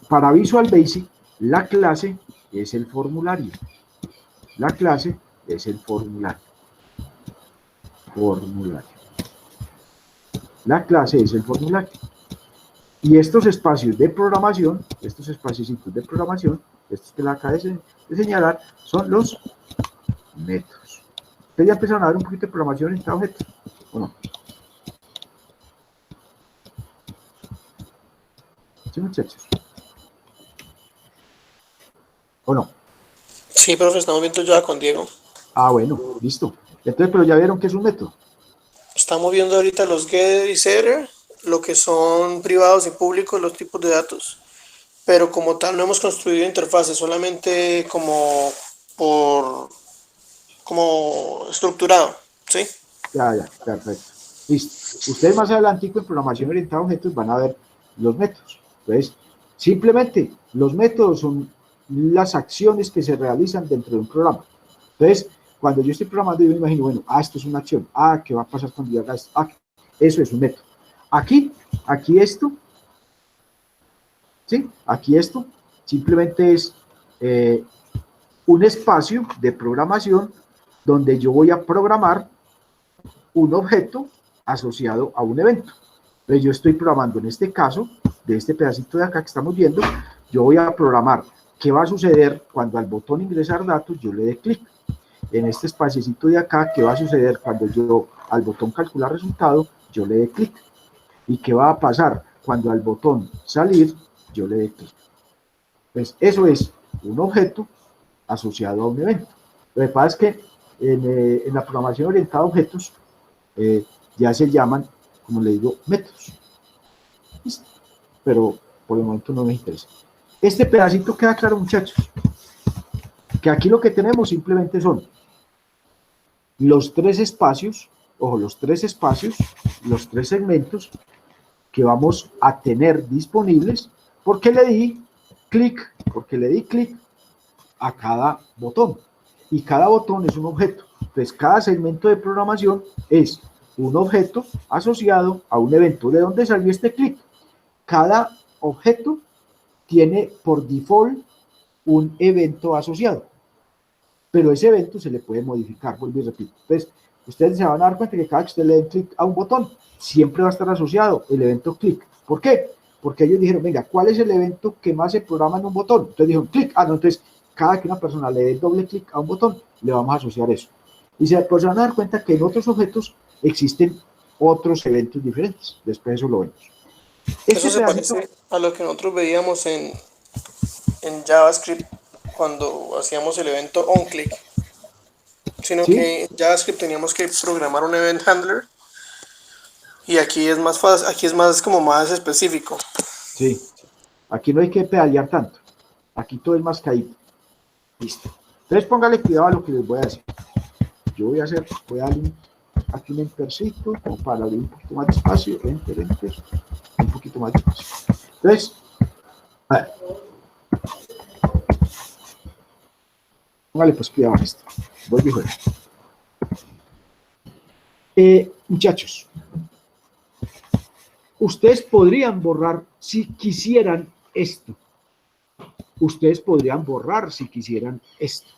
Para Visual Basic, la clase es el formulario. La clase es el formulario. La clase es el formulario. Y estos espacios de programación, estos espacios de programación, estos que le acabo de señalar, son los métodos. Ustedes ya empezaron a ver un poquito de programación en este objeto, ¿o no? ¿Sí, muchachos? ¿O no? Sí, profe, estamos viendo ya con Diego. Ah, bueno, listo. Entonces, pero ya vieron que es un método. Estamos viendo ahorita los getter y setter, lo que son privados y públicos, los tipos de datos. Pero como tal no hemos construido interfaces, solamente como estructurado, ¿sí? Ya, perfecto. Listo. Ustedes más adelante en programación orientada a objetos van a ver los métodos. Entonces, simplemente los métodos son las acciones que se realizan dentro de un programa. Entonces, cuando yo estoy programando, yo me imagino, bueno, esto es una acción. ¿Qué va a pasar cuando yo haga esto? Eso es un método. Aquí esto, ¿sí? Aquí esto simplemente es un espacio de programación donde yo voy a programar un objeto asociado a un evento. Entonces yo estoy programando, en este caso, de este pedacito de acá que estamos viendo, yo voy a programar qué va a suceder cuando al botón ingresar datos yo le dé clic. En este espaciecito de acá, qué va a suceder cuando yo al botón calcular resultado yo le dé clic. Y qué va a pasar cuando al botón salir yo le dé clic. Pues eso es un objeto asociado a un evento. Lo que pasa es que en la programación orientada a objetos ya se llaman, como le digo, métodos. ¿Listo? Pero por el momento no me interesa. Este pedacito queda claro, muchachos, que aquí lo que tenemos simplemente son los tres espacios, ojo, los tres segmentos que vamos a tener disponibles porque le di clic a cada botón, y cada botón es un objeto. Entonces, cada segmento de programación es un objeto asociado a un evento. ¿De dónde salió este click? Cada objeto tiene por default un evento asociado, pero ese evento se le puede modificar, vuelvo y repito. Entonces, ustedes se van a dar cuenta que cada que usted le den clic a un botón, siempre va a estar asociado el evento clic. ¿Por qué? Porque ellos dijeron, venga, ¿cuál es el evento que más se programa en un botón? Entonces dijeron, clic, no, entonces cada que una persona le dé doble clic a un botón, le vamos a asociar eso. Y pues se van a dar cuenta que en otros objetos existen otros eventos diferentes. Después eso lo vemos. Eso se parece a lo que nosotros veíamos en JavaScript cuando hacíamos el evento onClick. Sino ¿sí? que en JavaScript teníamos que programar un event handler y aquí es más fácil, aquí es más como más específico. Sí, aquí no hay que pedalear tanto. Aquí todo es más caído. Listo. Entonces póngale cuidado a lo que les voy a decir. Yo voy a darle aquí un entercito como para abrir un poquito más de espacio. Enter, un poquito más de espacio. Entonces, a ver. Póngale pues cuidado a esto. Vuelvo y juego. Muchachos, ustedes podrían borrar si quisieran esto. Ustedes podrían borrar si quisieran esto.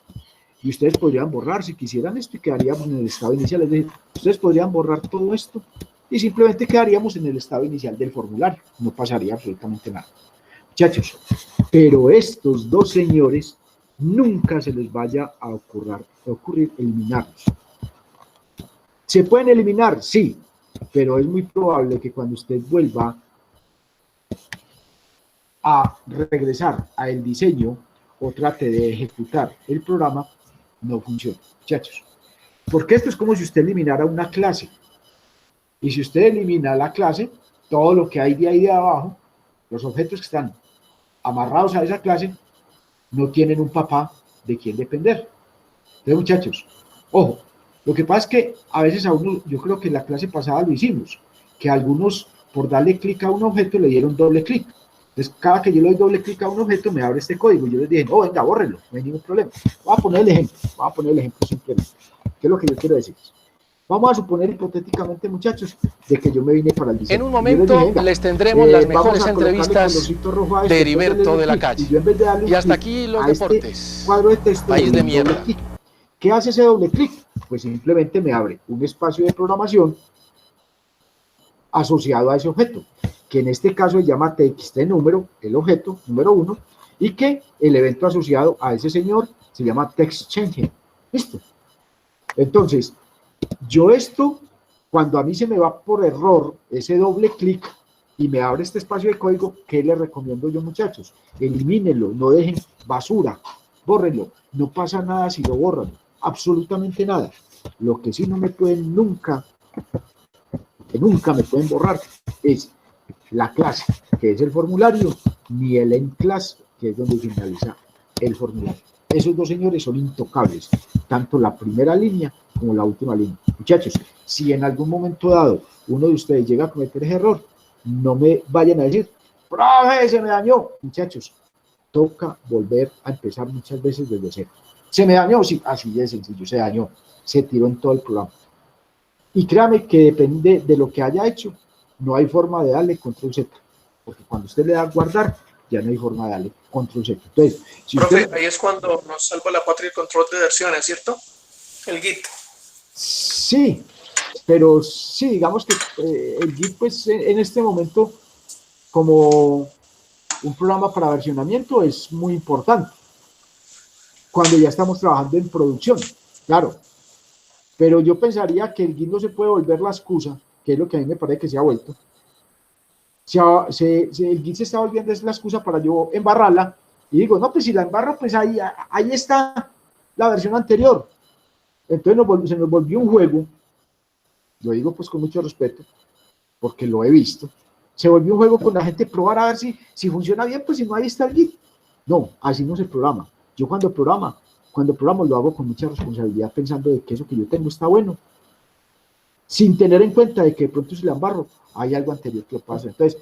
Y ustedes podrían borrar si quisieran esto y quedaríamos en el estado inicial. Es decir, ustedes podrían borrar todo esto y simplemente quedaríamos en el estado inicial del formulario. No pasaría absolutamente nada. Muchachos, pero estos dos señores nunca se les vaya a ocurrir eliminarlos. ¿Se pueden eliminar? Sí, pero es muy probable que cuando usted vuelva a regresar al diseño o trate de ejecutar el programa, no funciona, muchachos. Porque esto es como si usted eliminara una clase. Y si usted elimina la clase, todo lo que hay de ahí de abajo, los objetos que están amarrados a esa clase, no tienen un papá de quien depender. Entonces, muchachos, ojo, lo que pasa es que a veces a uno, yo creo que en la clase pasada lo hicimos, que algunos por darle clic a un objeto le dieron doble clic. Entonces, cada que yo le doy doble clic a un objeto, me abre este código. Yo les dije, no, venga, bórrenlo, no hay ningún problema. Voy a poner el ejemplo simplemente. ¿Qué es lo que yo quiero decir? Vamos a suponer hipotéticamente, muchachos, de que yo me vine para el diseño. En un momento les tendremos las mejores entrevistas de Heriberto de la Calle. Y hasta aquí los deportes. Cuadro de texto, país de mierda. ¿Qué hace ese doble clic? Pues simplemente me abre un espacio de programación asociado a ese objeto, que en este caso se llama txt número, el objeto número 1, y que el evento asociado a ese señor se llama textChange. ¿Listo? Entonces, yo esto, cuando a mí se me va por error ese doble clic y me abre este espacio de código, ¿qué les recomiendo yo, muchachos? Elimínenlo, no dejen basura, bórrenlo, no pasa nada si lo borran, absolutamente nada. Lo que sí no me pueden nunca me pueden borrar es la clase, que es el formulario, ni el end class, que es donde finaliza el formulario. Esos dos señores son intocables, tanto la primera línea como la última línea. Muchachos, si en algún momento dado uno de ustedes llega a cometer ese error, no me vayan a decir, profe, se me dañó. Muchachos, toca volver a empezar muchas veces desde cero. ¿Se me dañó? Sí, así de sencillo, se dañó. Se tiró en todo el programa. Y créame que depende de lo que haya hecho, no hay forma de darle control Z, porque cuando usted le da a guardar, ya no hay forma de darle control Z. Entonces, si profe, usted... ahí es cuando nos salva la patria el control de versiones, ¿cierto? El Git. Sí, pero sí, digamos que el Git, pues en este momento, como un programa para versionamiento, es muy importante. Cuando ya estamos trabajando en producción, claro. Pero yo pensaría que el Git no se puede volver la excusa, que es lo que a mí me parece que se ha vuelto. El Git se está volviendo es la excusa para yo embarrarla, y digo, no, pues si la embarro, pues ahí está la versión anterior. Entonces se nos volvió un juego, lo digo pues con mucho respeto, porque lo he visto, se volvió un juego con la gente probar a ver si funciona bien, pues si no, ahí está el Git. No, así no se programa. Yo cuando programo lo hago con mucha responsabilidad, pensando de que eso que yo tengo está bueno, sin tener en cuenta de que de pronto si la embarro, hay algo anterior que lo pasa. Entonces,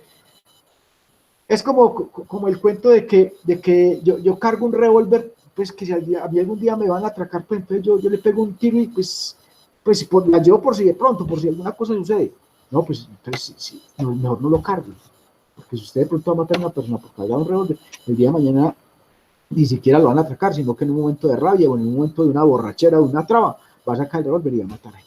es como el cuento de que yo cargo un revólver pues que si a mí algún día me van a atracar, pues entonces yo le pego un tiro y pues la llevo por si de pronto, por si alguna cosa sucede. No, pues entonces sí, mejor no lo cargue. Porque si usted de pronto va a matar a una persona por cargar un revólver, el día de mañana ni siquiera lo van a atracar, sino que en un momento de rabia o en un momento de una borrachera o una traba, va a sacar el revólver y va a matar a él.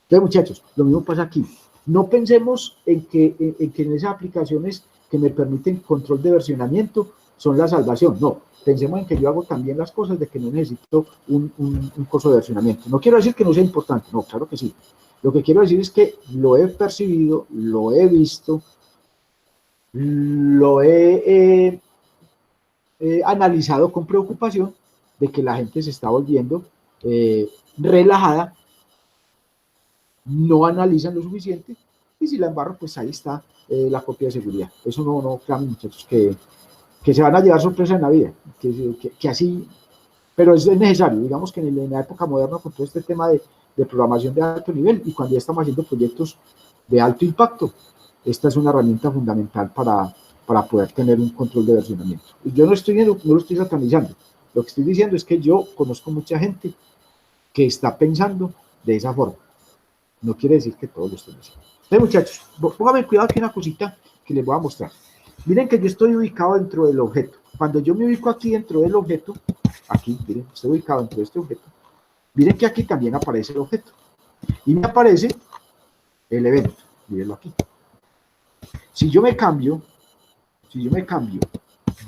Entonces, muchachos, lo mismo pasa aquí. No pensemos en que en esas aplicaciones que me permiten control de versionamiento son la salvación. No, pensemos en que yo hago también las cosas de que no necesito un curso de versionamiento. No quiero decir que no sea importante, no, claro que sí. Lo que quiero decir es que lo he percibido, lo he visto, lo he analizado con preocupación de que la gente se está volviendo relajada, no analizan lo suficiente y si la embarro, pues ahí está la copia de seguridad. Eso no crean, muchachos, que se van a llevar sorpresa en la vida, que así, pero es necesario. Digamos que en la época moderna, con todo este tema de programación de alto nivel y cuando ya estamos haciendo proyectos de alto impacto, esta es una herramienta fundamental para poder tener un control de versionamiento. Y yo no lo estoy satanizando. Lo que estoy diciendo es que yo conozco mucha gente que está pensando de esa forma. No quiere decir que todos lo estén haciendo. Entonces, muchachos, pónganme cuidado aquí una cosita que les voy a mostrar. Miren que yo estoy ubicado dentro del objeto. Cuando yo me ubico aquí dentro del objeto, aquí, miren, estoy ubicado dentro de este objeto. Miren que aquí también aparece el objeto. Y me aparece el evento. Mírenlo aquí. Si yo me cambio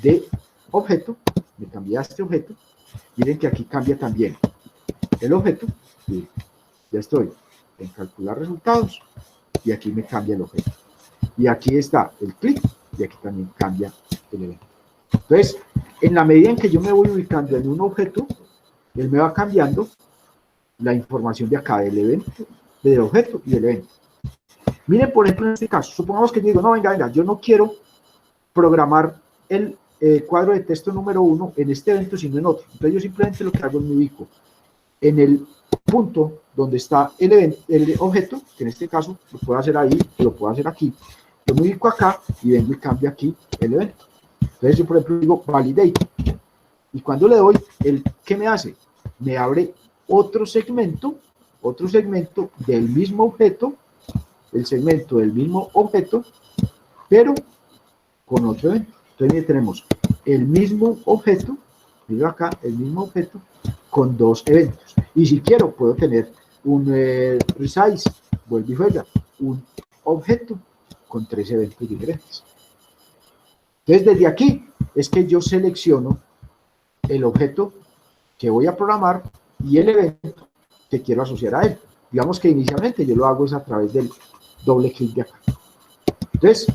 de objeto, me cambié a este objeto, miren que aquí cambia también el objeto, y ya estoy en calcular resultados, y aquí me cambia el objeto. Y aquí está el clic, y aquí también cambia el evento. Entonces, en la medida en que yo me voy ubicando en un objeto, él me va cambiando la información de acá del evento, del objeto y del evento. Miren, por ejemplo, en este caso, supongamos que yo digo, no, venga, yo no quiero programar el cuadro de texto número 1 en este evento, sino en otro. Entonces yo simplemente lo que hago es me ubico en el punto donde está el objeto, que en este caso lo puedo hacer ahí, lo puedo hacer aquí. Yo me ubico acá y vengo y cambio aquí el evento. Entonces yo, por ejemplo, digo validate. Y cuando le doy, ¿qué me hace? Me abre otro segmento del mismo objeto, el segmento del mismo objeto, pero con otro evento. Entonces tenemos el mismo objeto, miren acá, el mismo objeto con dos eventos. Y si quiero, puedo tener un resize, vuelve y juega, un objeto con 3 eventos diferentes. Entonces, desde aquí es que yo selecciono el objeto que voy a programar y el evento que quiero asociar a él. Digamos que inicialmente yo lo hago es a través del doble clic de acá. Entonces,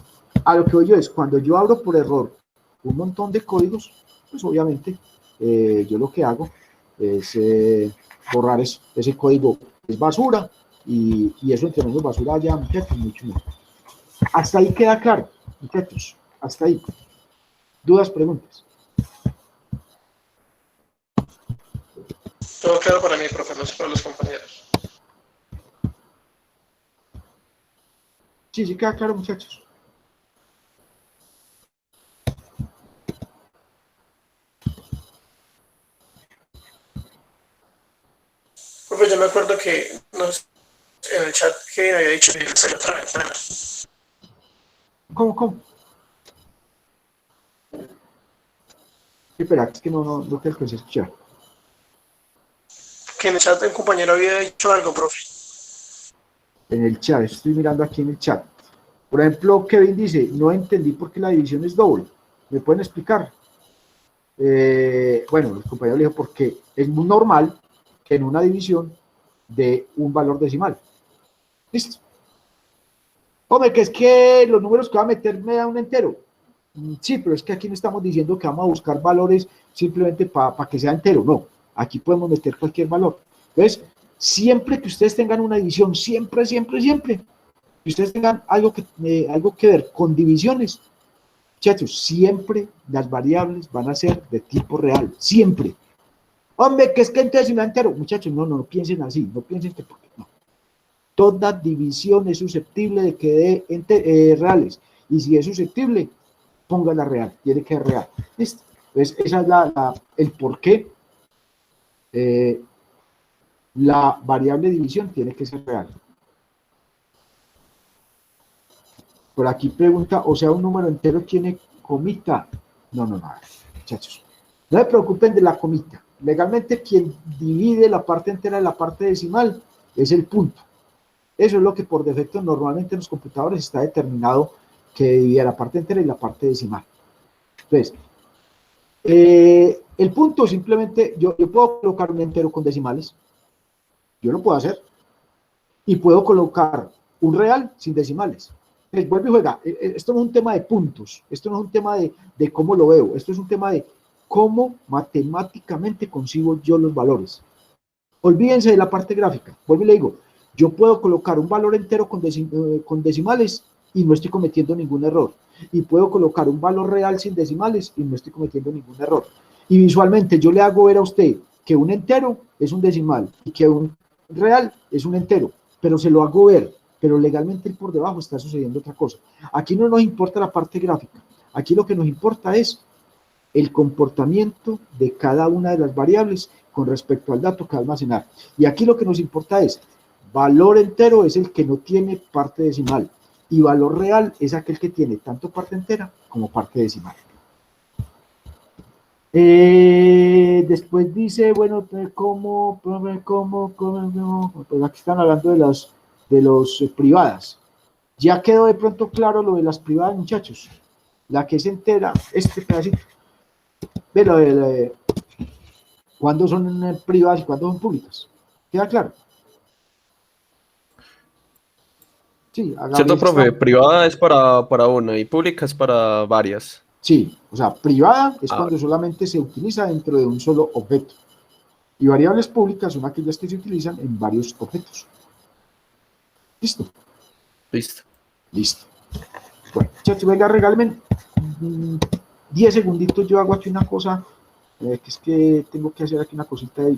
a lo que voy yo es, cuando yo abro por error un montón de códigos, pues obviamente yo lo que hago es borrar ese código, es basura, y eso entre menos basura allá, muchachos, mucho mejor. Hasta ahí queda claro, muchachos, hasta ahí. ¿Dudas, preguntas? Todo claro para mí, profe, no sé para los compañeros. Sí, queda claro, muchachos. Profe, yo me acuerdo que en el chat que había dicho que sería otra ventana. ¿Cómo? Espera, es que no te alcancé a escuchar. Que en el chat un compañero había dicho algo, profe. En el chat, estoy mirando aquí en el chat. Por ejemplo, Kevin dice, no entendí por qué la división es doble. ¿Me pueden explicar? Bueno, el compañero le dijo porque es muy normal que en una división de un valor decimal. ¿Listo? Hombre, que es que los números que va a meter me da un entero. Sí, pero es que aquí no estamos diciendo que vamos a buscar valores simplemente para que sea entero. No, aquí podemos meter cualquier valor. Entonces, siempre que ustedes tengan una división, siempre, que ustedes tengan algo que ver con divisiones, muchachos, siempre las variables van a ser de tipo real, siempre. Hombre, que es que entonces si me da entero, muchachos, no piensen así, no piensen que porque no. Toda división es susceptible de que dé reales, y si es susceptible, póngala real, tiene que ser real. ¿Listo? Entonces, esa es el por qué la variable de división tiene que ser real. Por aquí pregunta, o sea, un número entero tiene comita. No, muchachos. No se preocupen de la comita. Legalmente, quien divide la parte entera de la parte decimal es el punto. Eso es lo que por defecto normalmente en los computadores está determinado que divide la parte entera y la parte decimal. Entonces, el punto simplemente, yo puedo colocar un entero con decimales, yo lo puedo hacer, y puedo colocar un real sin decimales. Entonces, vuelve y juega. Esto no es un tema de puntos, esto no es un tema de cómo lo veo, esto es un tema de cómo matemáticamente consigo yo los valores. Olvídense de la parte gráfica. Vuelvo y le digo, yo puedo colocar un valor entero con decimales y no estoy cometiendo ningún error. Y puedo colocar un valor real sin decimales y no estoy cometiendo ningún error. Y visualmente yo le hago ver a usted que un entero es un decimal y que un real es un entero, pero se lo hago ver, pero legalmente por debajo está sucediendo otra cosa. Aquí no nos importa la parte gráfica, aquí lo que nos importa es el comportamiento de cada una de las variables con respecto al dato que va a almacenar. Y aquí lo que nos importa es, valor entero es el que no tiene parte decimal, y valor real es aquel que tiene tanto parte entera como parte decimal. Después dice, bueno, ¿cómo? Pues aquí están hablando de los privadas. Ya quedó de pronto claro lo de las privadas, muchachos. La que es entera, este pedacito. Ve lo de cuándo son privadas y cuándo son públicas. ¿Queda claro? Sí, Cierto, profe, privada es para una y pública es para varias. Sí, o sea, privada es cuando solamente se utiliza dentro de un solo objeto. Y variables públicas son aquellas que se utilizan en varios objetos. ¿Listo? Listo. Bueno, muchachos, venga, regálame 10 segunditos, yo hago aquí una cosa, que es que tengo que hacer aquí una cosita y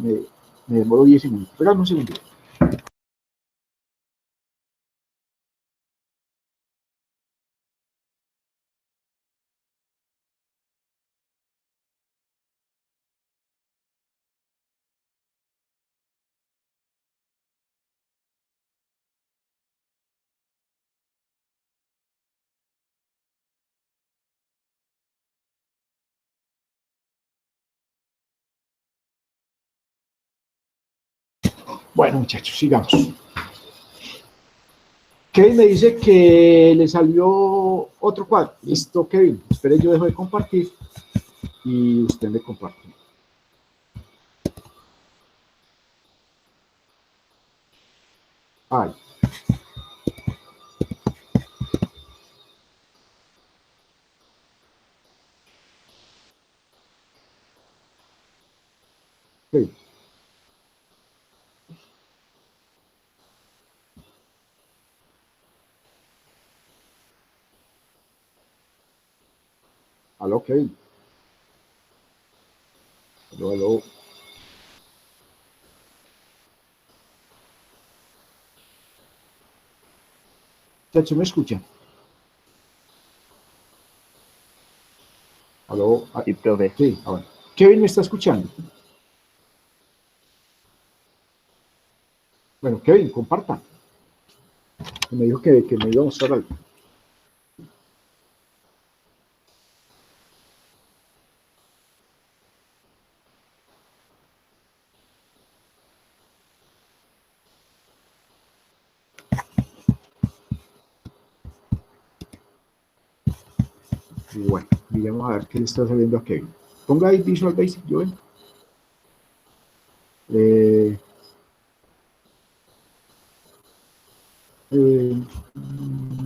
me demoro 10 segundos. Regálame un segundito. Bueno, muchachos, sigamos. Kevin me dice que le salió otro cuadro. Listo, Kevin. Espere, yo dejo de compartir y usted me comparte. Ay. Okay. Aló, Kevin. Aló. Muchachos, ¿me escuchan? Aló. Sí, profe. Sí, ahora. Kevin, ¿me está escuchando? Bueno, Kevin, comparta. Me dijo que me iba a mostrar algo. Bueno, miremos a ver qué le está saliendo a Kevin. Ponga ahí Visual Basic, Joel.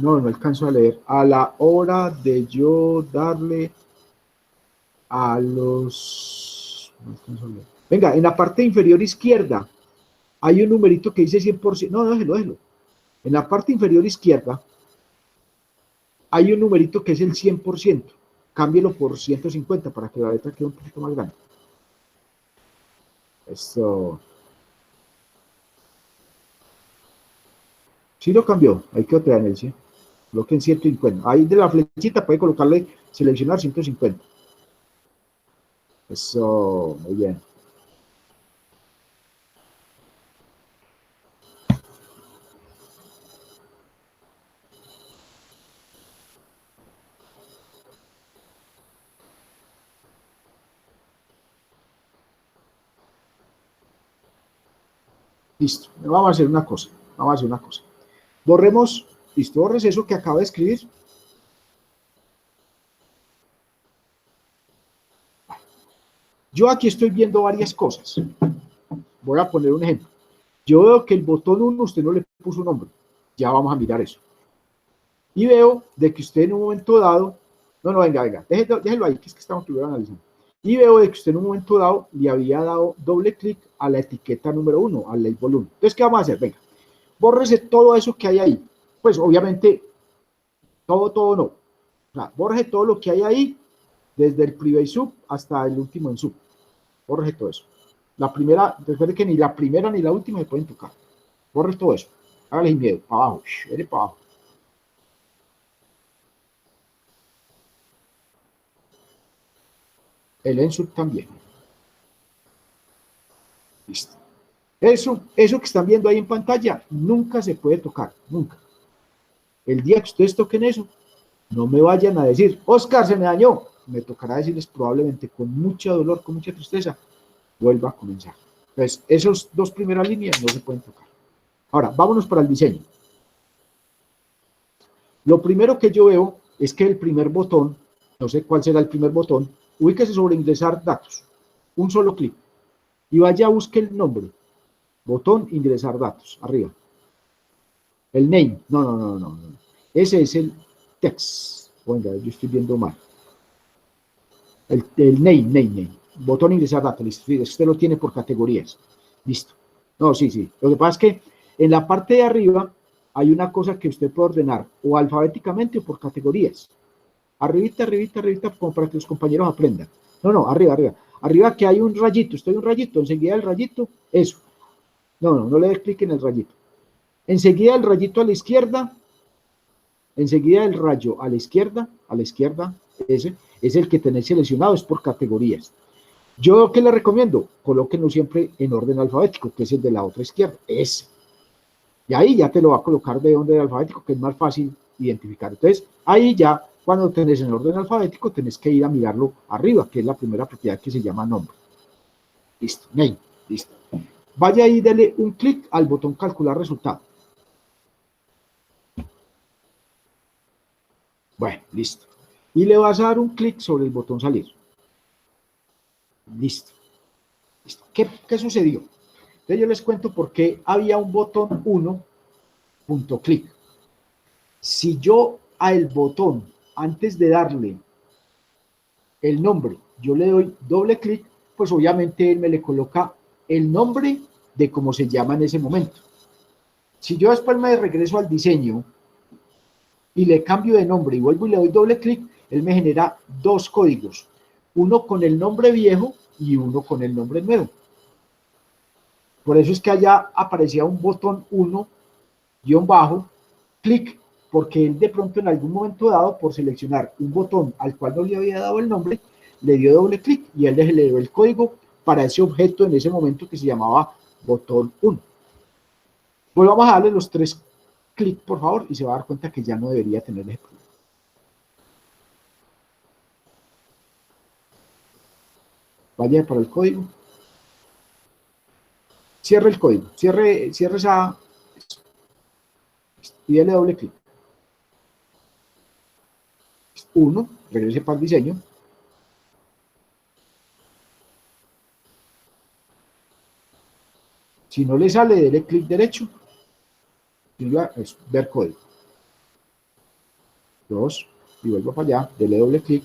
No alcanzo a leer. A la hora de yo darle a los... No alcanzo a leer. Venga, en la parte inferior izquierda hay un numerito que dice 100%. No, déjelo. En la parte inferior izquierda hay un numerito que es el 100%. Cámbielo por 150 para que la letra quede un poquito más grande. Esto. Sí lo cambió. Ahí quedó otra vez, ¿sí? Coloquen 150. Ahí de la flechita puede colocarle, seleccionar 150. Eso, muy bien. Listo, vamos a hacer una cosa, Borremos, listo, borres eso que acabo de escribir. Yo aquí estoy viendo varias cosas. Voy a poner un ejemplo. Yo veo que el botón 1 usted no le puso nombre. Ya vamos a mirar eso. Y veo de que usted en un momento dado, venga, déjelo ahí, que es que estamos primero analizando. Y veo de que usted en un momento dado le había dado doble clic a la etiqueta número 1, al label 1. Entonces, ¿qué vamos a hacer? Venga, bórrese todo eso que hay ahí. Pues, obviamente, todo no. O sea, bórrese todo lo que hay ahí, desde el private sub hasta el último en sub. Bórrese todo eso. La primera, recuerde que ni la primera ni la última se pueden tocar. Borre todo eso. Hágale sin miedo, para abajo, para abajo. El ensub también. Listo. Eso que están viendo ahí en pantalla nunca se puede tocar, nunca. El día que ustedes toquen eso, no me vayan a decir, Oscar, se me dañó. Me tocará decirles probablemente con mucho dolor, con mucha tristeza, vuelva a comenzar. Entonces, esas dos primeras líneas no se pueden tocar. Ahora, vámonos para el diseño. Lo primero que yo veo es que el primer botón, no sé cuál será el primer botón, ubíquese sobre ingresar datos, un solo clic, y vaya a buscar el nombre, botón ingresar datos, arriba. El name, no, ese es el text, bueno, yo estoy viendo mal. El name, botón ingresar datos, listo, usted lo tiene por categorías, listo. No, sí, lo que pasa es que en la parte de arriba hay una cosa que usted puede ordenar, o alfabéticamente o por categorías. Arribita, como para que los compañeros aprendan. No, arriba. Arriba que hay un rayito, enseguida del rayito, eso. No le dé clic en el rayito. Enseguida el rayito a la izquierda, enseguida el rayo a la izquierda, ese es el que tenéis seleccionado, es por categorías. Yo, ¿qué le recomiendo? Colóquenlo siempre en orden alfabético, que es el de la otra izquierda, ese. Y ahí ya te lo va a colocar de orden alfabético, que es más fácil identificar. Entonces, ahí ya, cuando tenés en orden alfabético, tenés que ir a mirarlo arriba, que es la primera propiedad que se llama nombre. Listo, name, listo. Vaya ahí y dele un clic al botón calcular resultado. Bueno, listo. Y le vas a dar un clic sobre el botón salir. Listo. ¿Qué sucedió? Entonces yo les cuento por qué había un botón 1, punto clic. Si yo al botón, antes de darle el nombre, yo le doy doble clic, pues obviamente él me le coloca el nombre de cómo se llama en ese momento. Si yo después me regreso al diseño y le cambio de nombre y vuelvo y le doy doble clic, él me genera dos códigos, uno con el nombre viejo y uno con el nombre nuevo. Por eso es que allá aparecía un botón 1, clic, porque él de pronto en algún momento dado, por seleccionar un botón al cual no le había dado el nombre, le dio doble clic y él le dio el código para ese objeto en ese momento que se llamaba botón 1. Volvamos a darle los 3 clics, por favor, y se va a dar cuenta que ya no debería tener ese problema. Vaya para el código. Cierre el código, cierre esa y dale doble clic. 1, regrese para el diseño. Si no le sale, dele clic derecho y es ver código. 2, y vuelvo para allá, dele doble clic.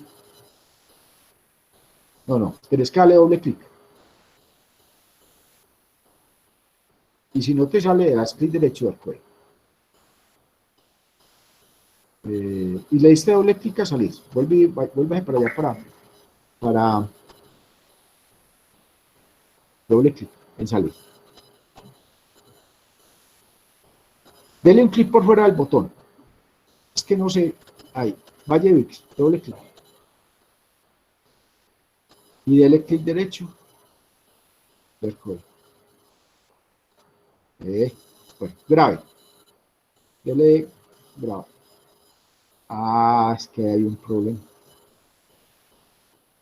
No, tienes que darle doble clic. Y si no te sale, le das clic derecho al código. Y le diste doble clic a salir. Vuelve para allá para doble clic en salir. Dele un clic por fuera del botón. Es que no sé. Ahí. Vaya y doble clic. y dele clic derecho, ver código. Bueno, grave. Dele grave. Ah, es que hay un problema.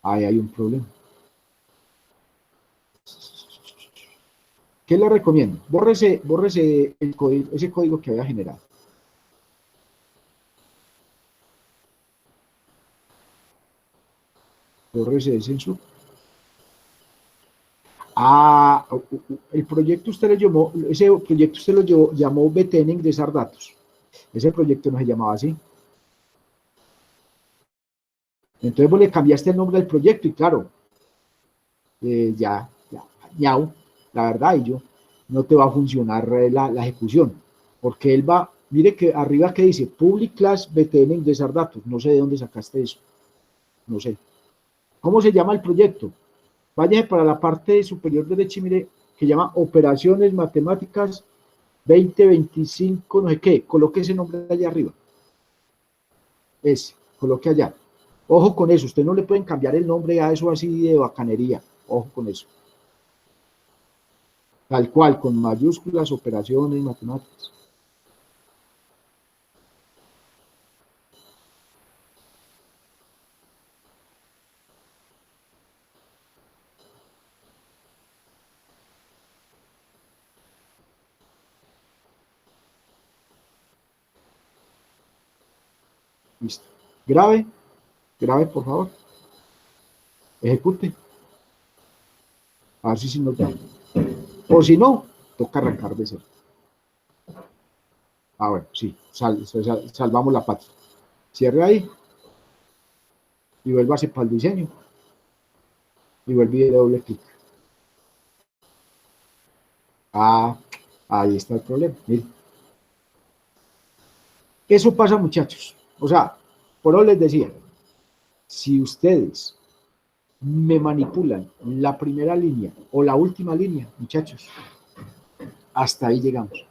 Ahí hay un problema. ¿Qué le recomiendo? Bórrese el código, ese código que había generado. Bórrese ese en su. Ah, el proyecto usted le llamó, ese proyecto usted lo llamó btning de Sardatos. Ese proyecto no se llamaba así. Entonces vos le cambiaste el nombre del proyecto y claro, ñau, la verdad, y yo, no te va a funcionar la ejecución, porque él va, mire que arriba que dice public class btning de Sardatos, no sé de dónde sacaste eso, no sé. ¿Cómo se llama el proyecto? Váyase para la parte superior derecha y mire que llama Operaciones Matemáticas 2025, no sé qué, coloque ese nombre allá arriba. Coloque allá. Ojo con eso, usted no le pueden cambiar el nombre a eso así de bacanería, ojo con eso. Tal cual, con mayúsculas, operaciones, matemáticas. Listo. Grave, por favor. Ejecute. A ver si nos da. O si no, toca arrancar de cero. Ah, bueno, sí, salvamos la página. Cierre ahí. Y vuelva para el diseño. Y vuelve y doble clic. Ah, ahí está el problema. Miren. Eso pasa, muchachos. O sea, por hoy les decía, si ustedes me manipulan la primera línea o la última línea, muchachos, hasta ahí llegamos.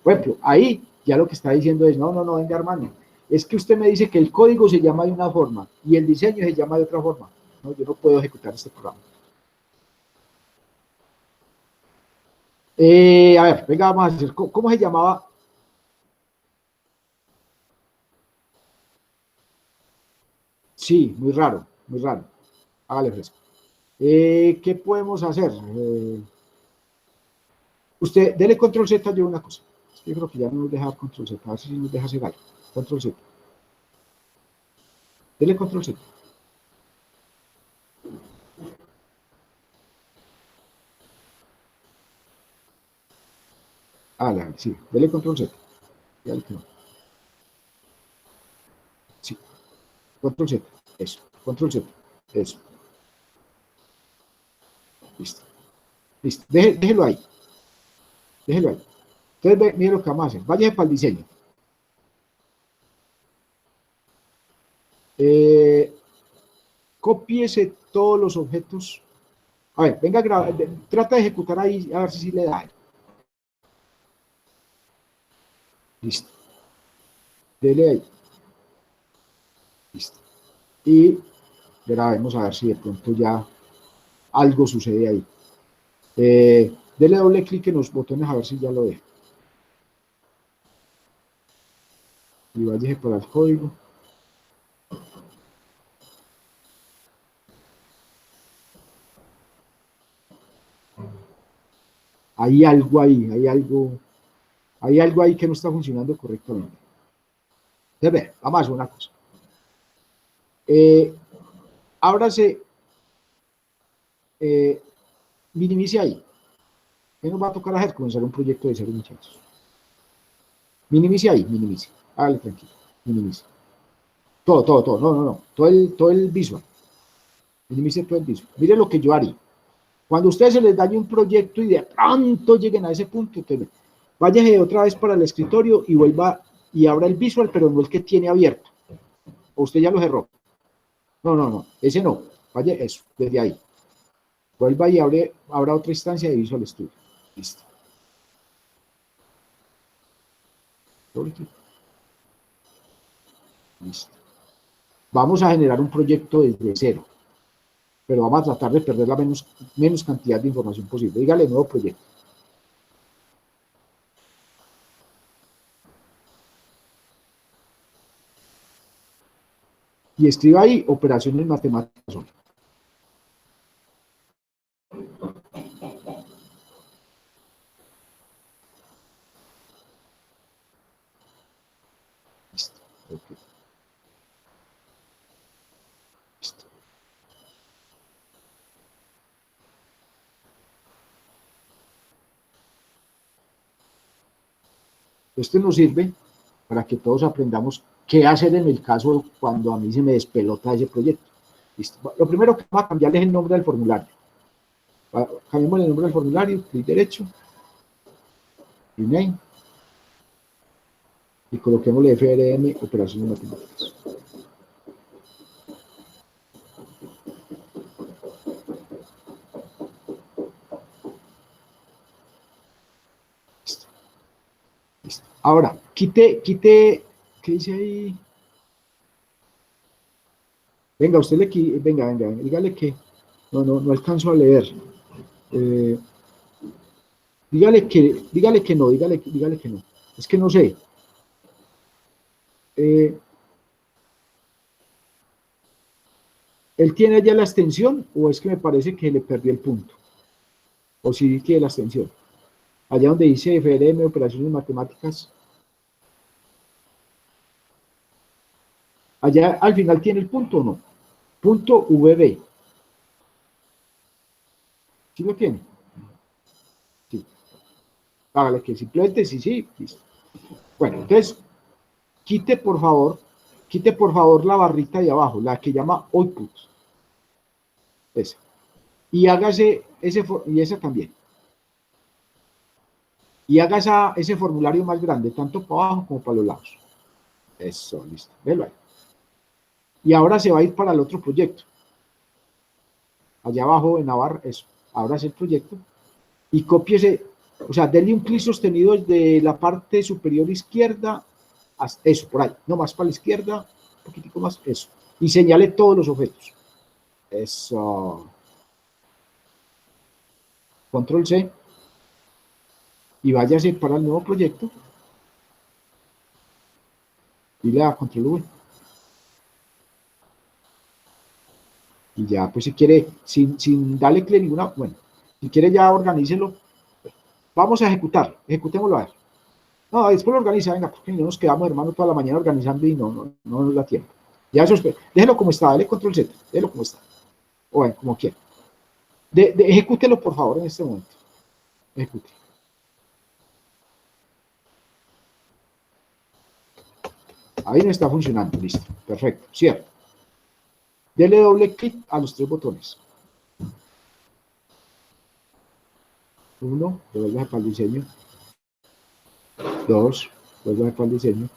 Por ejemplo, ahí ya lo que está diciendo es, no, venga hermano, es que usted me dice que el código se llama de una forma y el diseño se llama de otra forma. No, yo no puedo ejecutar este programa. A ver, venga, vamos a hacer, ¿cómo se llamaba? Sí, muy raro, muy raro. Hágale fresco. ¿Qué podemos hacer? Usted, dele control Z, yo una cosa. Yo creo que ya no nos deja control Z, a ver si nos deja hacer algo. Control Z. Dele control Z. Sí, dele control Z. Ya le quedó. Sí, control Z, eso, control Z, eso. Listo, listo, déjelo ahí. Déjelo ahí. Entonces, mire lo que vamos a hacer. Váyase para el diseño. Cópiese todos los objetos. A ver, venga, trata de ejecutar ahí, a ver si le da. Listo. Dele ahí. Listo. Y grabemos a ver si de pronto ya algo sucede ahí. Dele doble clic en los botones a ver si ya lo deja. Y váyase para el código. Hay algo ahí, hay algo ahí que no está funcionando correctamente. Entonces, vamos a hacer una cosa. Ábrase, minimice ahí. ¿Qué nos va a tocar hacer? Comenzar un proyecto de cero, muchachos. Minimice ahí, minimice. Hágale tranquilo, minimice. Todo, no. Todo el visual. Minimice todo el visual. Mire lo que yo haría. Cuando a ustedes se les dañe un proyecto y de pronto lleguen a ese punto, váyase otra vez para el escritorio y vuelva y abra el visual, pero no el que tiene abierto. O usted ya lo cerró. No, ese no. Vaya eso, desde ahí. Vuelva y abra otra instancia de Visual Studio. Listo. Listo. Vamos a generar un proyecto desde cero. pero vamos a tratar de perder la menos cantidad de información posible. Dígale nuevo proyecto. Y escriba ahí operaciones matemáticas. Listo. Okay. Listo. Esto nos sirve para que todos aprendamos qué hacer en el caso cuando a mí se me despelota ese proyecto. Listo. Lo primero que vamos a cambiarle es el nombre del formulario. Cambiamos el nombre del formulario, clic derecho, rename, y coloquémosle FRM operaciones matemáticas. Listo. Listo. Ahora, quite, ¿qué dice ahí? Venga, usted venga, dígale que, no alcanzo a leer. Dígale que no, dígale que no. Es que no sé. ¿Él tiene ya la extensión o es que me parece que le perdió el punto? O si tiene la extensión. Allá donde dice FRM, operaciones matemáticas. Allá al final tiene el punto o no. Punto VB. ¿Sí lo tiene? Sí. Hágale que simplemente sí, listo. Bueno, entonces, quite por favor la barrita de abajo, la que llama output. Esa. Y hágase y esa también. Y haga ese formulario más grande, tanto para abajo como para los lados. Eso, listo. Velo ahí. Y ahora se va a ir para el otro proyecto. Allá abajo en Navarra, eso. Ahora es el proyecto. Y cópiese, o sea, denle un clic sostenido desde la parte superior izquierda, hasta eso, por ahí. No más para la izquierda, un poquitico más, eso. Y señale todos los objetos. Eso. Control C. Y váyase para el nuevo proyecto. Y le da control V. Y ya, pues si quiere, sin darle clic ninguna, bueno, si quiere ya organícelo. Vamos a ejecutémoslo a ver. No, después lo organiza, venga, porque no nos quedamos, hermano, toda la mañana organizando y no nos da tiempo. Ya eso, déjelo como está, dale control Z, déjelo como está. O bueno, como quiera. Ejecútelo, por favor, en este momento. Ejecute. Ahí no está funcionando, listo, perfecto, cierto. Dele doble clic a los tres botones. 1, devuelve para el diseño. 2, devuelve para el diseño.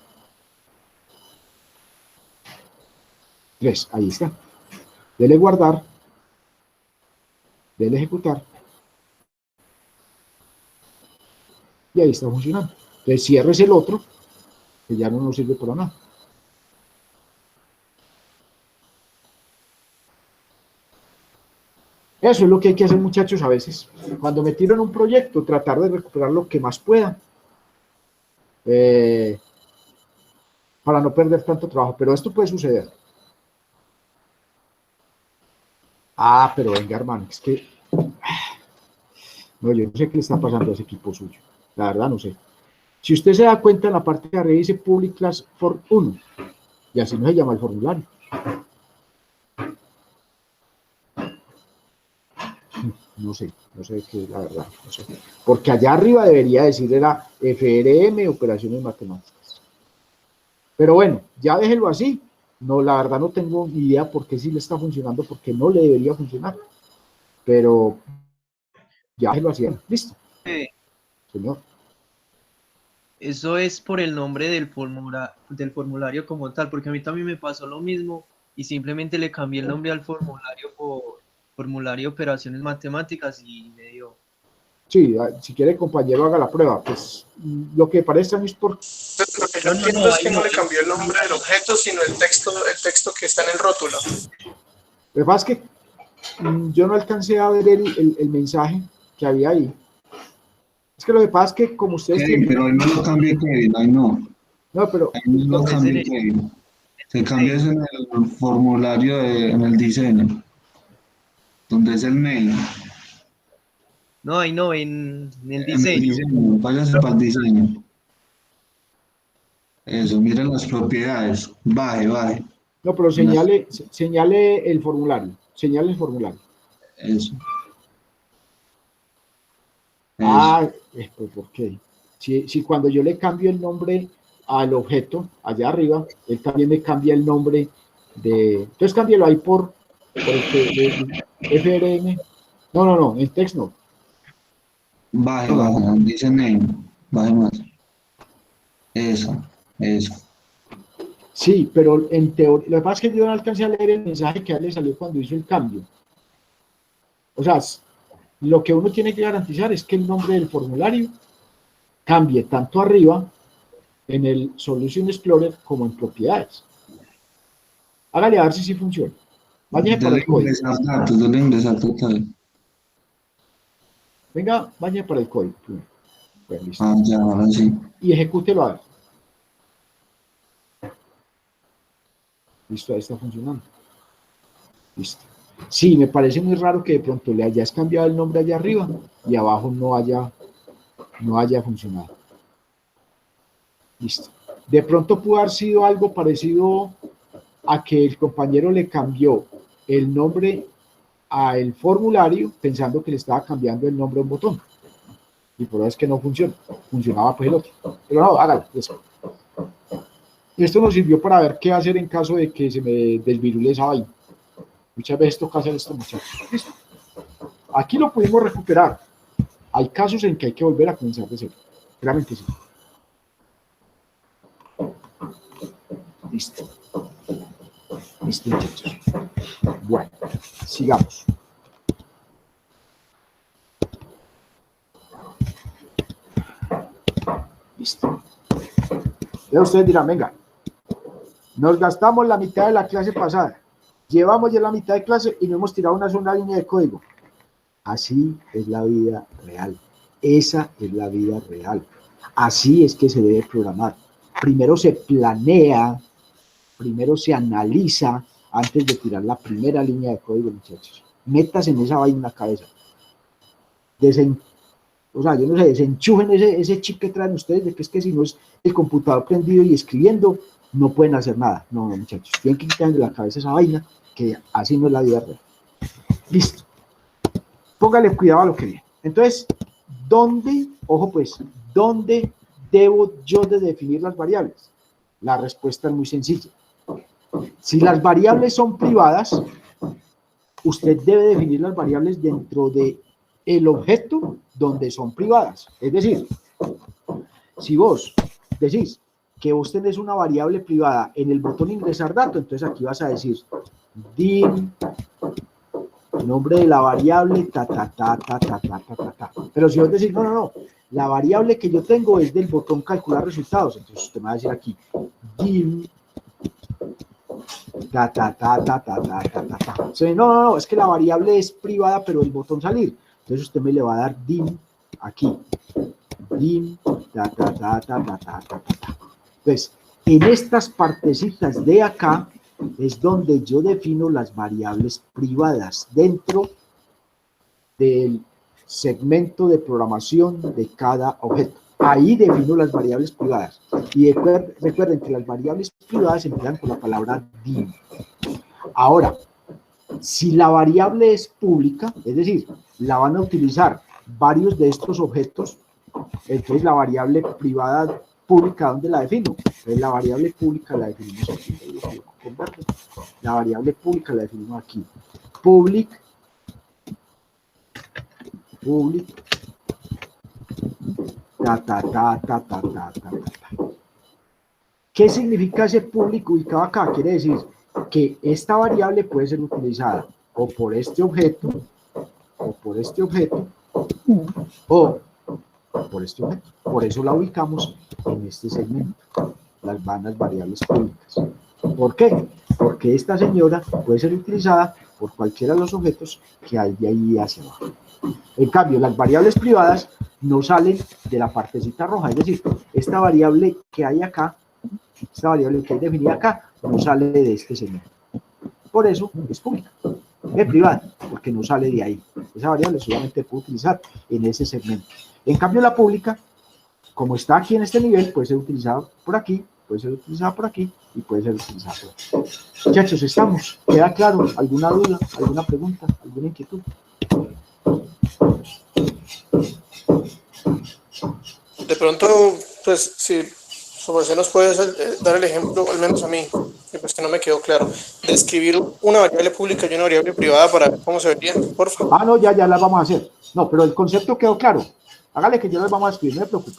3, ahí está. Dele guardar. Dele ejecutar. Y ahí está funcionando. Entonces cierres el otro, que ya no nos sirve para nada. Eso es lo que hay que hacer, muchachos, a veces. Cuando me tiro en un proyecto, tratar de recuperar lo que más pueda. Para no perder tanto trabajo. Pero esto puede suceder. Ah, pero venga, hermano, es que... No, yo no sé qué le está pasando a ese equipo suyo. La verdad, no sé. Si usted se da cuenta, en la parte de arriba dice Public Class for 1. Y así no se llama el formulario. No sé qué, la verdad, no sé. Porque allá arriba debería decir era FRM, operaciones matemáticas. Pero bueno, ya déjelo así. No, la verdad no tengo ni idea por qué sí le está funcionando, porque no le debería funcionar. Pero ya déjelo así. Listo. Señor. Eso es por el nombre del formulario como tal, porque a mí también me pasó lo mismo y simplemente le cambié el nombre al formulario por formulario operaciones matemáticas y me dio. Sí, si quiere, compañero, haga la prueba. Pues lo que parece a mí es por... Lo que yo entiendo es que no le cambió el nombre del objeto, sino el texto que está en el rótulo. Lo que pasa es que yo no alcancé a ver el mensaje que había ahí. Es que lo que pasa es que como ustedes Kevin, pero ahí no lo cambie Kevin, ahí no. No, pero... Ahí no lo cambie Kevin. Se cambia eso en el formulario, en el diseño. Donde es el mail. No, ahí no, en el En el diseño. diseño, váyase para el diseño. Eso, miren las propiedades. Baje. No, pero señale el formulario. Señale el formulario. Eso. Ah, pues ¿por qué? Si cuando yo le cambio el nombre al objeto, allá arriba, él también me cambia el nombre de... Entonces cámbialo ahí por FRN. No, en text no. Baje, dice name. Baje más. Eso. Sí, pero en teoría, lo que pasa es que yo no alcancé a leer el mensaje que a él le salió cuando hizo el cambio. O sea, lo que uno tiene que garantizar es que el nombre del formulario cambie tanto arriba en el Solution Explorer como en propiedades. Hágale a ver si sí funciona. Vaya para el código. Venga, vaya para el código. Bueno, listo. Ya, ahora sí. Y ejecútelo a ver. Listo, ahí está funcionando. Listo. Sí, me parece muy raro que de pronto le hayas cambiado el nombre allá arriba y abajo no haya funcionado. Listo. De pronto pudo haber sido algo parecido a que el compañero le cambió el nombre al formulario pensando que le estaba cambiando el nombre a un botón. Y por eso es que no funciona. Funcionaba pues el otro. Pero no, hágalo. Eso. Esto nos sirvió para ver qué hacer en caso de que se me desvirule esa vaina. Muchas veces toca hacer esto, muchachos. Listo. Aquí lo pudimos recuperar. Hay casos en que hay que volver a comenzar de cero. Realmente sí. Listo. Listo, muchachos. Bueno, sigamos. Listo. Ya ustedes dirán, venga, nos gastamos la mitad de la clase pasada. Llevamos ya la mitad de clase y no hemos tirado una sola línea de código. Así es la vida real. Esa es la vida real. Así es que se debe programar. Primero se planea, primero se analiza antes de tirar la primera línea de código, muchachos. Métase en esa vaina en la cabeza. O sea, yo no sé, desenchufen ese chip que traen ustedes de que es que si no es el computador prendido y escribiendo, no pueden hacer nada. No, muchachos, tienen que quitar de la cabeza esa vaina, que así no es la vida real. Listo. Póngale cuidado a lo que viene. Entonces, ¿dónde debo yo de definir las variables? La respuesta es muy sencilla. Si las variables son privadas, usted debe definir las variables dentro de el objeto donde son privadas. Es decir, si vos decís que vos tenés una variable privada en el botón ingresar dato, entonces aquí vas a decir dim nombre de la variable Pero si vos decís no, la variable que yo tengo es del botón calcular resultados, entonces usted me va a decir aquí dim no, es que la variable es privada pero el botón salir. Entonces usted me le va a dar dim aquí. Dim, Entonces, en estas partecitas de acá es donde yo defino las variables privadas dentro del segmento de programación de cada objeto. Ahí defino las variables privadas. Y recuerden que las variables privadas empiezan con la palabra dim. Ahora, si la variable es pública, es decir, la van a utilizar varios de estos objetos, entonces la variable privada pública, ¿dónde la defino? Entonces la variable pública la definimos aquí. La variable pública la definimos aquí. Public. ¿Qué significa ese public ubicado acá? Quiere decir que esta variable puede ser utilizada o por este objeto, o por este objeto, o por este objeto. Por eso la ubicamos en este segmento, las variables públicas. ¿Por qué? Porque esta señora puede ser utilizada por cualquiera de los objetos que hay de ahí hacia abajo. En cambio, las variables privadas no salen de la partecita roja, es decir, esta variable que hay acá, esta variable que hay definida acá, no sale de este segmento. Por eso es pública, es privada, porque no sale de ahí. Esa variable solamente puede utilizar en ese segmento. En cambio, la pública, como está aquí en este nivel, puede ser utilizada por aquí, puede ser utilizada por aquí y puede ser utilizada por aquí. Muchachos, ¿estamos? ¿Queda claro? ¿Alguna duda? ¿Alguna pregunta? ¿Alguna inquietud? De pronto, pues, si sobre eso nos puedes dar el ejemplo, al menos a mí, que pues que no me quedó claro, de escribir una variable pública y una variable privada para ver cómo se vería, por favor. Ah, no, ya la vamos a hacer. No, pero el concepto quedó claro. Hágale que yo las vamos a escribir, no me preocupe.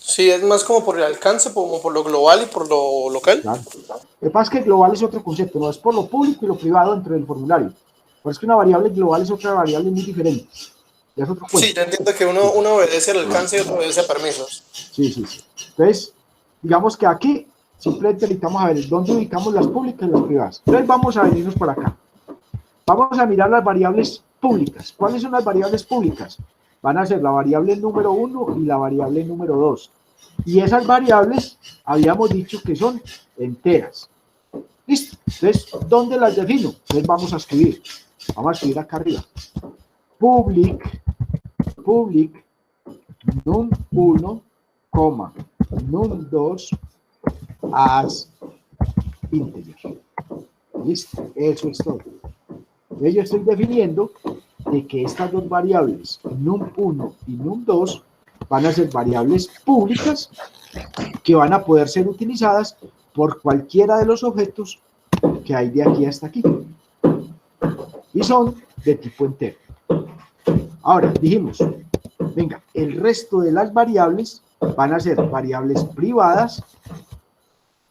Sí, es más como por el alcance, como por lo global y por lo local. Claro. Lo que pasa es que global es otro concepto, no es por lo público y lo privado dentro del formulario. Pero es que una variable global es otra variable muy diferente. Ya es otro cuento. Sí, yo entiendo que uno obedece al alcance y otro obedece a permisos. Sí. Entonces, digamos que aquí simplemente necesitamos a ver dónde ubicamos las públicas y las privadas. Entonces vamos a venirnos por acá. Vamos a mirar las variables públicas. ¿Cuáles son las variables públicas? Van a ser la variable número 1 y la variable número 2. Y esas variables habíamos dicho que son enteras. ¿Listo? Entonces, ¿dónde las defino? Entonces vamos a escribir. Vamos a escribir acá arriba. Public num1, num2 as integer. Listo, eso es todo. Entonces yo estoy definiendo de que estas dos variables, num1 y num2, van a ser variables públicas que van a poder ser utilizadas por cualquiera de los objetos que hay de aquí hasta aquí. Y son de tipo entero. Ahora, dijimos, venga, el resto de las variables van a ser variables privadas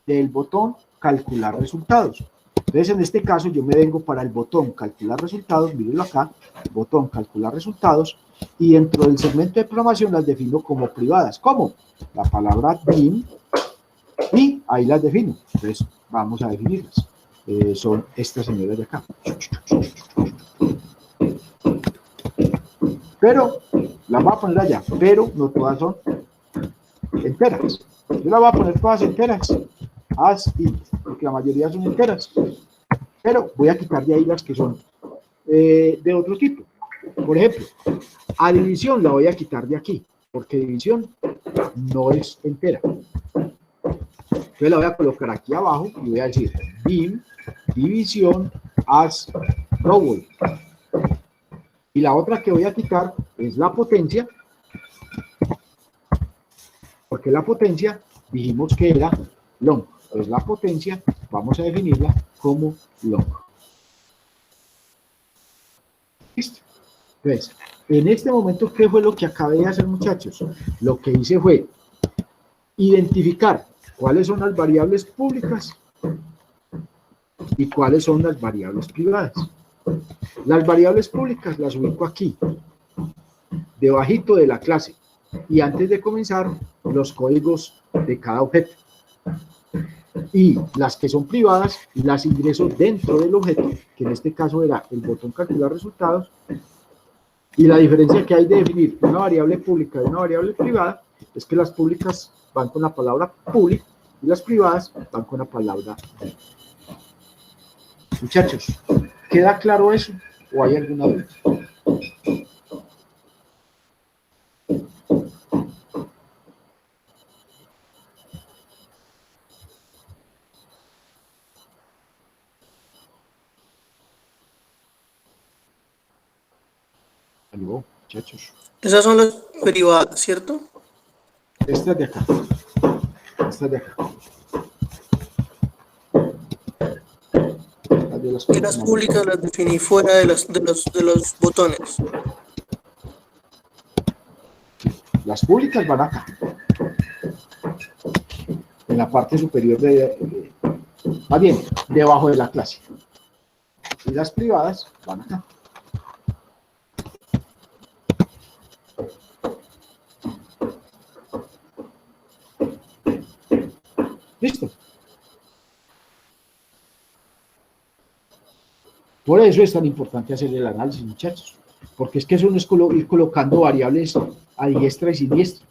del botón calcular resultados. Entonces, en este caso, yo me vengo para el botón calcular resultados, mírenlo acá, botón calcular resultados, y dentro del segmento de programación las defino como privadas. ¿Cómo? La palabra dim, y ahí las defino. Entonces, vamos a definirlas. Son estas señoras de acá. Pero, las voy a poner allá, pero no todas son enteras. Yo las voy a poner todas enteras, as int, porque la mayoría son enteras. Pero voy a quitar de ahí las que son de otro tipo. Por ejemplo, a división la voy a quitar de aquí, porque división no es entera. Entonces la voy a colocar aquí abajo y voy a decir dim, división, as double. Y la otra que voy a quitar es la potencia, porque la potencia dijimos que era long. Entonces la potencia vamos a definirla como long. ¿Listo? Entonces, en este momento, ¿qué fue lo que acabé de hacer, muchachos? Lo que hice fue identificar cuáles son las variables públicas y cuáles son las variables privadas. Las variables públicas las ubico aquí, debajito de la clase, y antes de comenzar, los códigos de cada objeto. Y las que son privadas, las ingreso dentro del objeto, que en este caso era el botón calcular resultados. Y la diferencia que hay de definir una variable pública y una variable privada es que las públicas van con la palabra public y las privadas van con la palabra public. Muchachos, ¿queda claro eso o hay alguna duda? Algo, muchachos. Esas son las privadas, ¿cierto? Estas de acá. Estas de acá. Y las públicas las definí fuera de los botones. Las públicas van acá, en la parte superior más bien, debajo de la clase. Y las privadas van acá. ¿Listo? Por eso es tan importante hacer el análisis, muchachos, porque es que eso no es ir colocando variables a diestra y siniestra.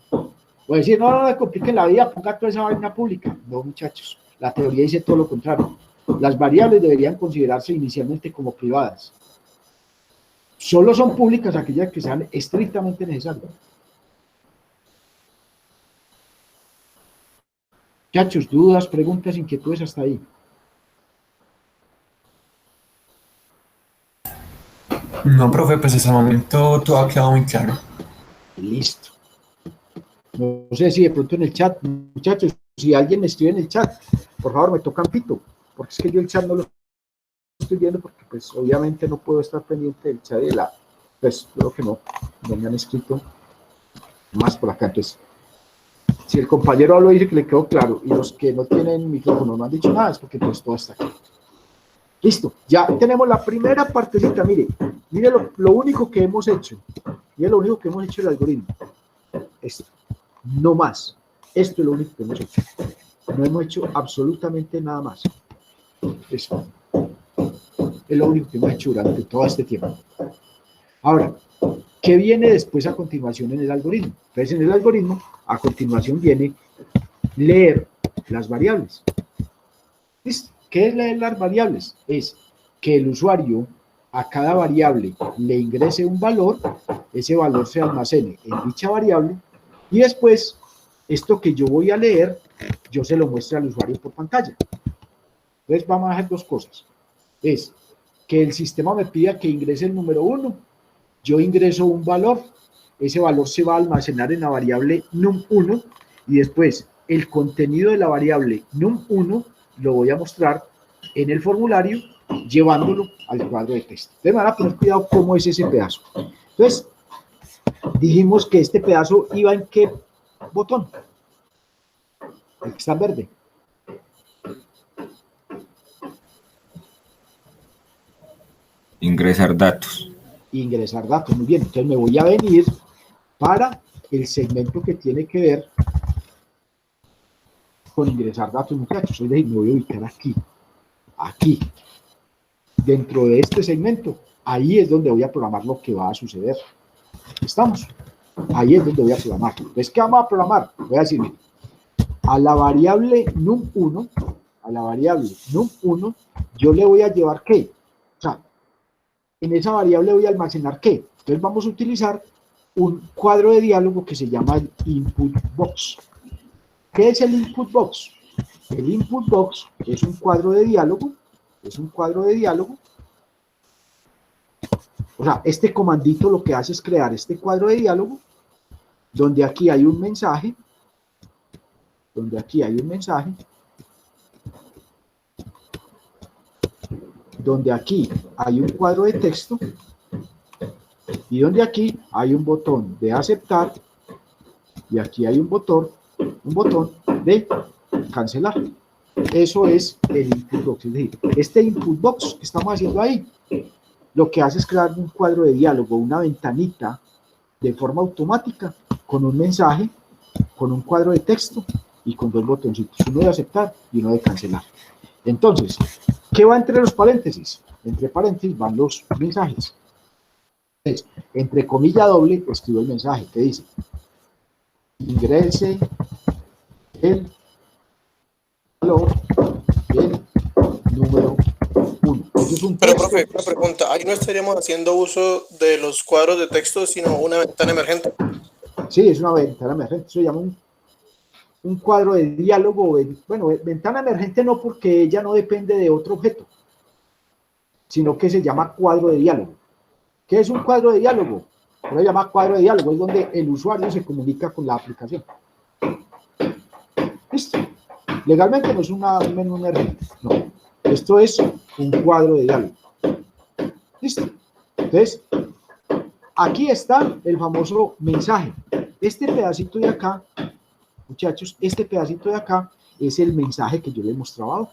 O decir, no me compliquen la vida, ponga toda esa vaina pública. No, muchachos, la teoría dice todo lo contrario. Las variables deberían considerarse inicialmente como privadas. Solo son públicas aquellas que sean estrictamente necesarias. Muchachos, dudas, preguntas, inquietudes hasta ahí. No, profe, pues hasta el momento todo ha quedado muy claro. Listo. No sé si de pronto en el chat, muchachos, si alguien me escribe en el chat, por favor me tocan pito, porque es que yo el chat no lo estoy viendo, porque pues obviamente no puedo estar pendiente del chat de la, pues creo que no me han escrito más por acá. Entonces, si el compañero hablo dice que le quedó claro, y los que no tienen micrófono no han dicho nada, es porque pues todo está aquí. Listo, ya tenemos la primera partecita. Mire lo único que hemos hecho. Mire lo único que hemos hecho el algoritmo. Esto, no más. Esto es lo único que hemos hecho. No hemos hecho absolutamente nada más. Esto es lo único que hemos hecho durante todo este tiempo. Ahora, ¿qué viene después a continuación en el algoritmo? Entonces, en el algoritmo, a continuación viene leer las variables. ¿Listo? ¿Qué es leer las variables? Es que el usuario a cada variable le ingrese un valor, ese valor se almacene en dicha variable, y después, esto que yo voy a leer, yo se lo muestro al usuario por pantalla. Entonces vamos a hacer dos cosas. Es que el sistema me pida que ingrese el número 1, yo ingreso un valor, ese valor se va a almacenar en la variable num1, y después el contenido de la variable num1 lo voy a mostrar en el formulario llevándolo al cuadro de texto. Entonces van a poner cuidado cómo es ese pedazo. Entonces, dijimos que este pedazo iba en qué botón. El que está en verde. Ingresar datos. Ingresar datos, muy bien. Entonces me voy a venir para el segmento que tiene que ver con ingresar datos, muchachos. Es decir, me voy a ubicar aquí, dentro de este segmento. Ahí es donde voy a programar lo que va a suceder. ¿Estamos? Ahí es donde voy a programar. Entonces, ¿qué vamos a programar? Voy a decir, a la variable num1, yo le voy a llevar ¿qué? O sea, en esa variable voy a almacenar ¿qué? Entonces vamos a utilizar un cuadro de diálogo que se llama el input box. ¿Qué es el input box? El input box es un cuadro de diálogo, o sea, este comandito lo que hace es crear este cuadro de diálogo, donde aquí hay un mensaje, donde aquí hay un cuadro de texto, y donde aquí hay un botón de aceptar, y aquí hay un botón de cancelar. Eso es el input box. Es decir, este input box que estamos haciendo ahí, lo que hace es crear un cuadro de diálogo, una ventanita de forma automática, con un mensaje, con un cuadro de texto y con dos botoncitos, uno de aceptar y uno de cancelar. Entonces, ¿qué va entre los paréntesis? Entre paréntesis van los mensajes. Entonces, entre comilla doble, escribo el mensaje que dice: ingrese el valor del número 1. Eso es un Pero, texto. profe, una pregunta. Ahí no estaríamos haciendo uso de los cuadros de texto, sino una ventana emergente. Sí, es una ventana emergente. Se llama un cuadro de diálogo. Bueno, ventana emergente no, porque ella no depende de otro objeto, sino que se llama cuadro de diálogo. ¿Qué es un cuadro de diálogo? Se llama cuadro de diálogo, es donde el usuario se comunica con la aplicación. ¿Listo? Legalmente no es un menú emergente, no. Esto es un cuadro de diálogo. ¿Listo? Entonces, aquí está el famoso mensaje. Este pedacito de acá, muchachos, este pedacito de acá es el mensaje que yo le he mostrado.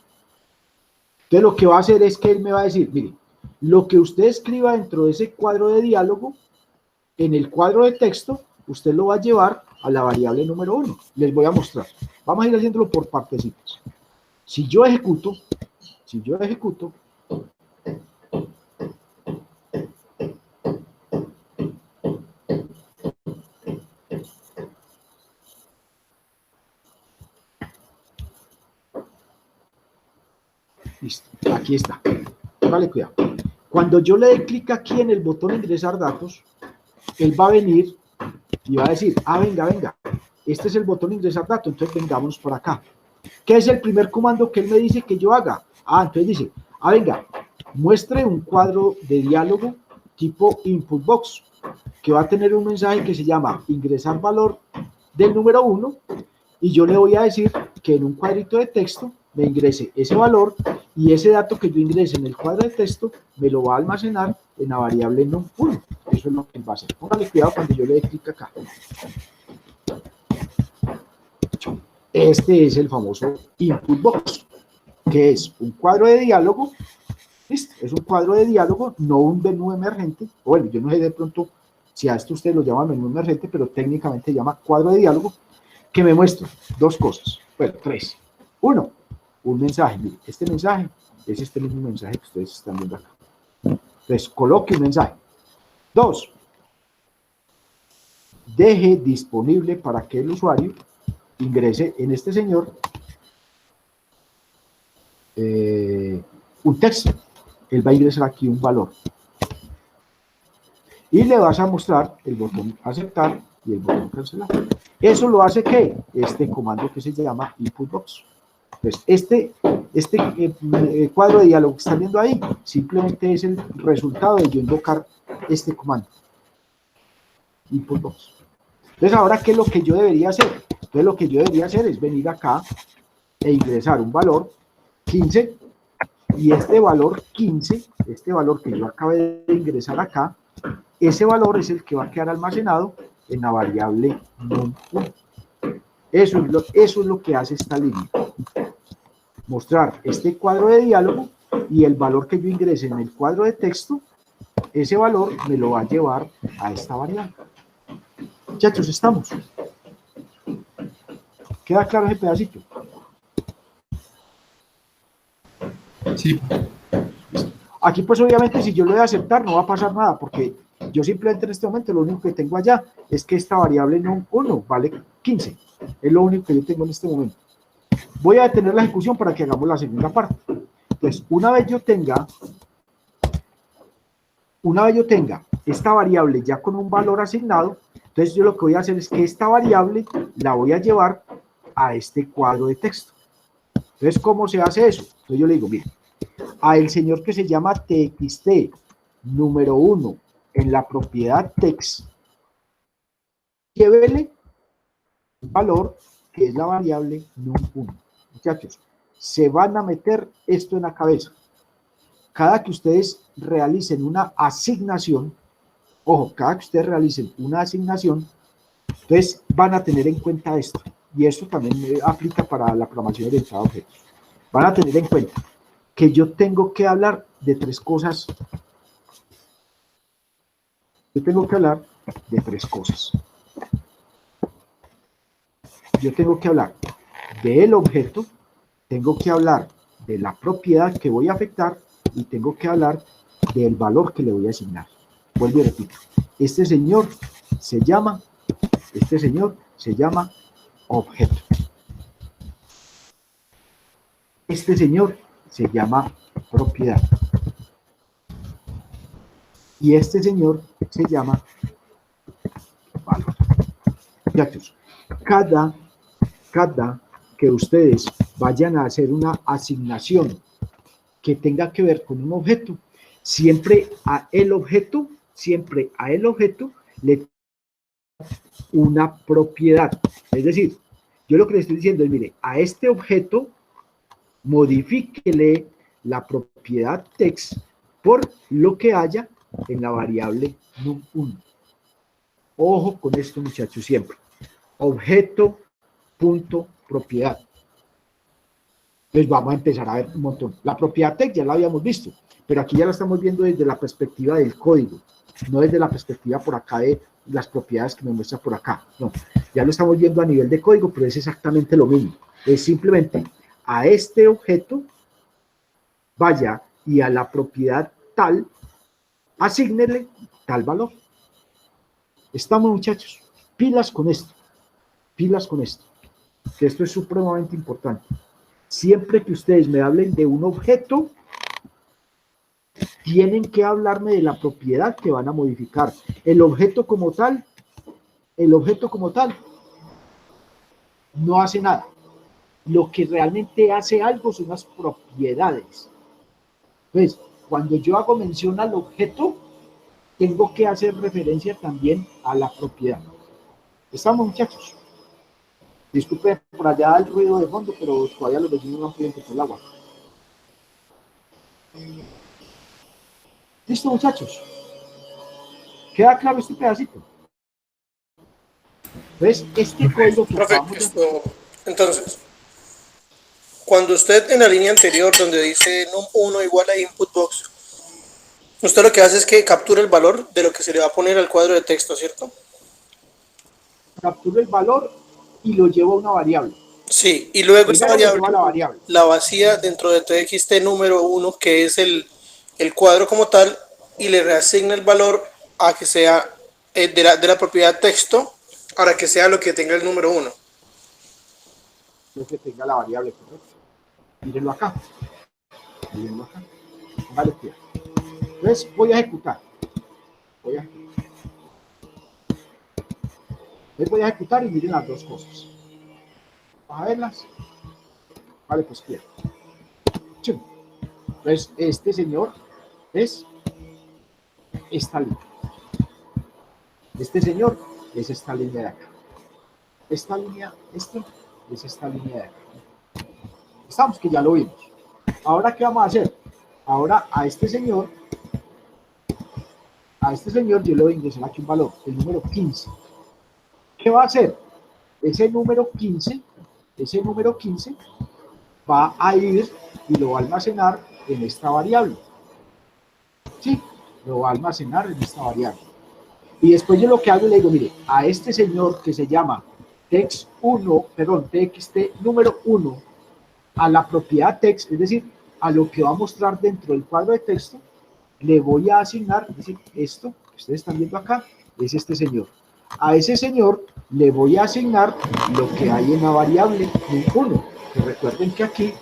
Entonces, lo que va a hacer es que él me va a decir, mire, lo que usted escriba dentro de ese cuadro de diálogo, en el cuadro de texto, usted lo va a llevar a la variable número 1. Les voy a mostrar. Vamos a ir haciéndolo por partecitas. Si yo ejecuto, Listo, aquí está. Vale, cuidado. Cuando yo le dé clic aquí en el botón ingresar datos, él va a venir y va a decir, venga, este es el botón ingresar datos, entonces vengámonos por acá. ¿Qué es el primer comando que él me dice que yo haga? Entonces dice, venga, muestre un cuadro de diálogo tipo input box, que va a tener un mensaje que se llama ingresar valor del número 1, y yo le voy a decir que en un cuadrito de texto me ingrese ese valor, y ese dato que yo ingrese en el cuadro de texto me lo va a almacenar en la variable num1. Eso es lo que él va a hacer. Póngale cuidado cuando yo le dé clic acá. Este es el famoso input box, que es un cuadro de diálogo. ¿Listo? Es un cuadro de diálogo, no un menú emergente. Bueno, yo no sé de pronto si a esto ustedes lo llaman menú emergente, pero técnicamente se llama cuadro de diálogo, que me muestra dos cosas. Bueno, tres. Uno, un mensaje. Mire, este mensaje es este mismo mensaje que ustedes están viendo acá. Entonces, coloque un mensaje. Dos, deje disponible para que el usuario ingrese en este señor un texto. Él va a ingresar aquí un valor. Y le vas a mostrar el botón aceptar y el botón cancelar. Eso lo hace que este comando que se llama input box. Entonces, este cuadro de diálogo que están viendo ahí, simplemente es el resultado de yo invocar este comando. Input box. Entonces, ahora, ¿qué es lo que yo debería hacer? Entonces, lo que yo debería hacer es venir acá e ingresar un valor 15, y este valor 15, este valor que yo acabé de ingresar acá, ese valor es el que va a quedar almacenado en la variable num1. Eso es lo que hace esta línea. Mostrar este cuadro de diálogo, y el valor que yo ingrese en el cuadro de texto, ese valor me lo va a llevar a esta variable. Muchachos, estamos. ¿Queda claro ese pedacito? Sí. Aquí pues obviamente si yo lo voy a aceptar no va a pasar nada, porque yo simplemente en este momento lo único que tengo allá es que esta variable num1 vale 15. Es lo único que yo tengo en este momento. Voy a detener la ejecución para que hagamos la segunda parte. Entonces, una vez yo tenga esta variable ya con un valor asignado, entonces yo lo que voy a hacer es que esta variable la voy a llevar a este cuadro de texto. Entonces, ¿cómo se hace eso? Entonces yo le digo, mire, a el señor que se llama txt número 1 en la propiedad text, llévele el valor que es la variable num1. Muchachos, se van a meter esto en la cabeza. Cada que ustedes realicen una asignación, ojo, cada que ustedes realicen una asignación, entonces van a tener en cuenta esto. Y esto también aplica para la programación orientada a objetos. Van a tener en cuenta que yo tengo que hablar de tres cosas. Yo tengo que hablar de tres cosas. Yo tengo que hablar del objeto, tengo que hablar de la propiedad que voy a afectar y tengo que hablar del valor que le voy a asignar. Vuelvo y repito. Este señor se llama objeto. Este señor se llama propiedad. Y este señor se llama valor. Muchachos, cada que ustedes vayan a hacer una asignación que tenga que ver con un objeto, siempre a el objeto le una propiedad. Es decir, yo lo que le estoy diciendo es, mire, a este objeto modifíquele la propiedad text por lo que haya en la variable num1. Ojo con esto, muchachos, siempre. Objeto punto propiedad. Entonces vamos a empezar a ver un montón. La propiedad text ya la habíamos visto, pero aquí ya la estamos viendo desde la perspectiva del código, no desde la perspectiva por acá de las propiedades que me muestra por acá. No, ya lo estamos viendo a nivel de código, pero es exactamente lo mismo. Es simplemente a este objeto vaya y a la propiedad tal, asígnele tal valor. Estamos, muchachos, pilas con esto, que esto es supremamente importante. Siempre que ustedes me hablen de un objeto, tienen que hablarme de la propiedad que van a modificar. El objeto como tal no hace nada. Lo que realmente hace algo son las propiedades. Entonces, cuando yo hago mención al objeto, tengo que hacer referencia también a la propiedad. ¿Estamos, muchachos? Disculpen por allá el ruido de fondo, pero todavía los vecinos no pueden por el agua. ¿Listo, muchachos? ¿Queda claro este pedacito? Entonces, este código que entonces, cuando usted en la línea anterior, donde dice num1 igual a input box, usted lo que hace es que captura el valor de lo que se le va a poner al cuadro de texto, ¿cierto? Capturo el valor y lo llevo a una variable. Sí, y luego esa variable la vacía dentro de txt número 1, que es el cuadro como tal, y le reasigna el valor a que sea de la propiedad texto, para que sea lo que tenga el número 1. Lo que tenga la variable, correcto. Mírenlo acá. Mírenlo acá. Vale, tío. Entonces voy a ejecutar. Voy a ejecutar y miren las dos cosas. Vamos a verlas. Vale, pues bien. Entonces, este señor es esta línea. Este señor es esta línea de acá. Esta línea, es esta línea de acá. Estamos, que ya lo vimos. Ahora, ¿qué vamos a hacer? Ahora, a este señor yo le voy a ingresar aquí un valor, el número 15. ¿Qué va a hacer? Ese número 15 va a ir y lo va a almacenar en esta variable. ¿Sí? Lo va a almacenar en esta variable. Y después yo lo que hago, le digo, mire, a este señor que se llama txt número 1, a la propiedad text, es decir, a lo que va a mostrar dentro del cuadro de texto, le voy a asignar, es decir, esto que ustedes están viendo acá, es este señor. A ese señor le voy a asignar lo que hay en la variable 1, que recuerden que aquí,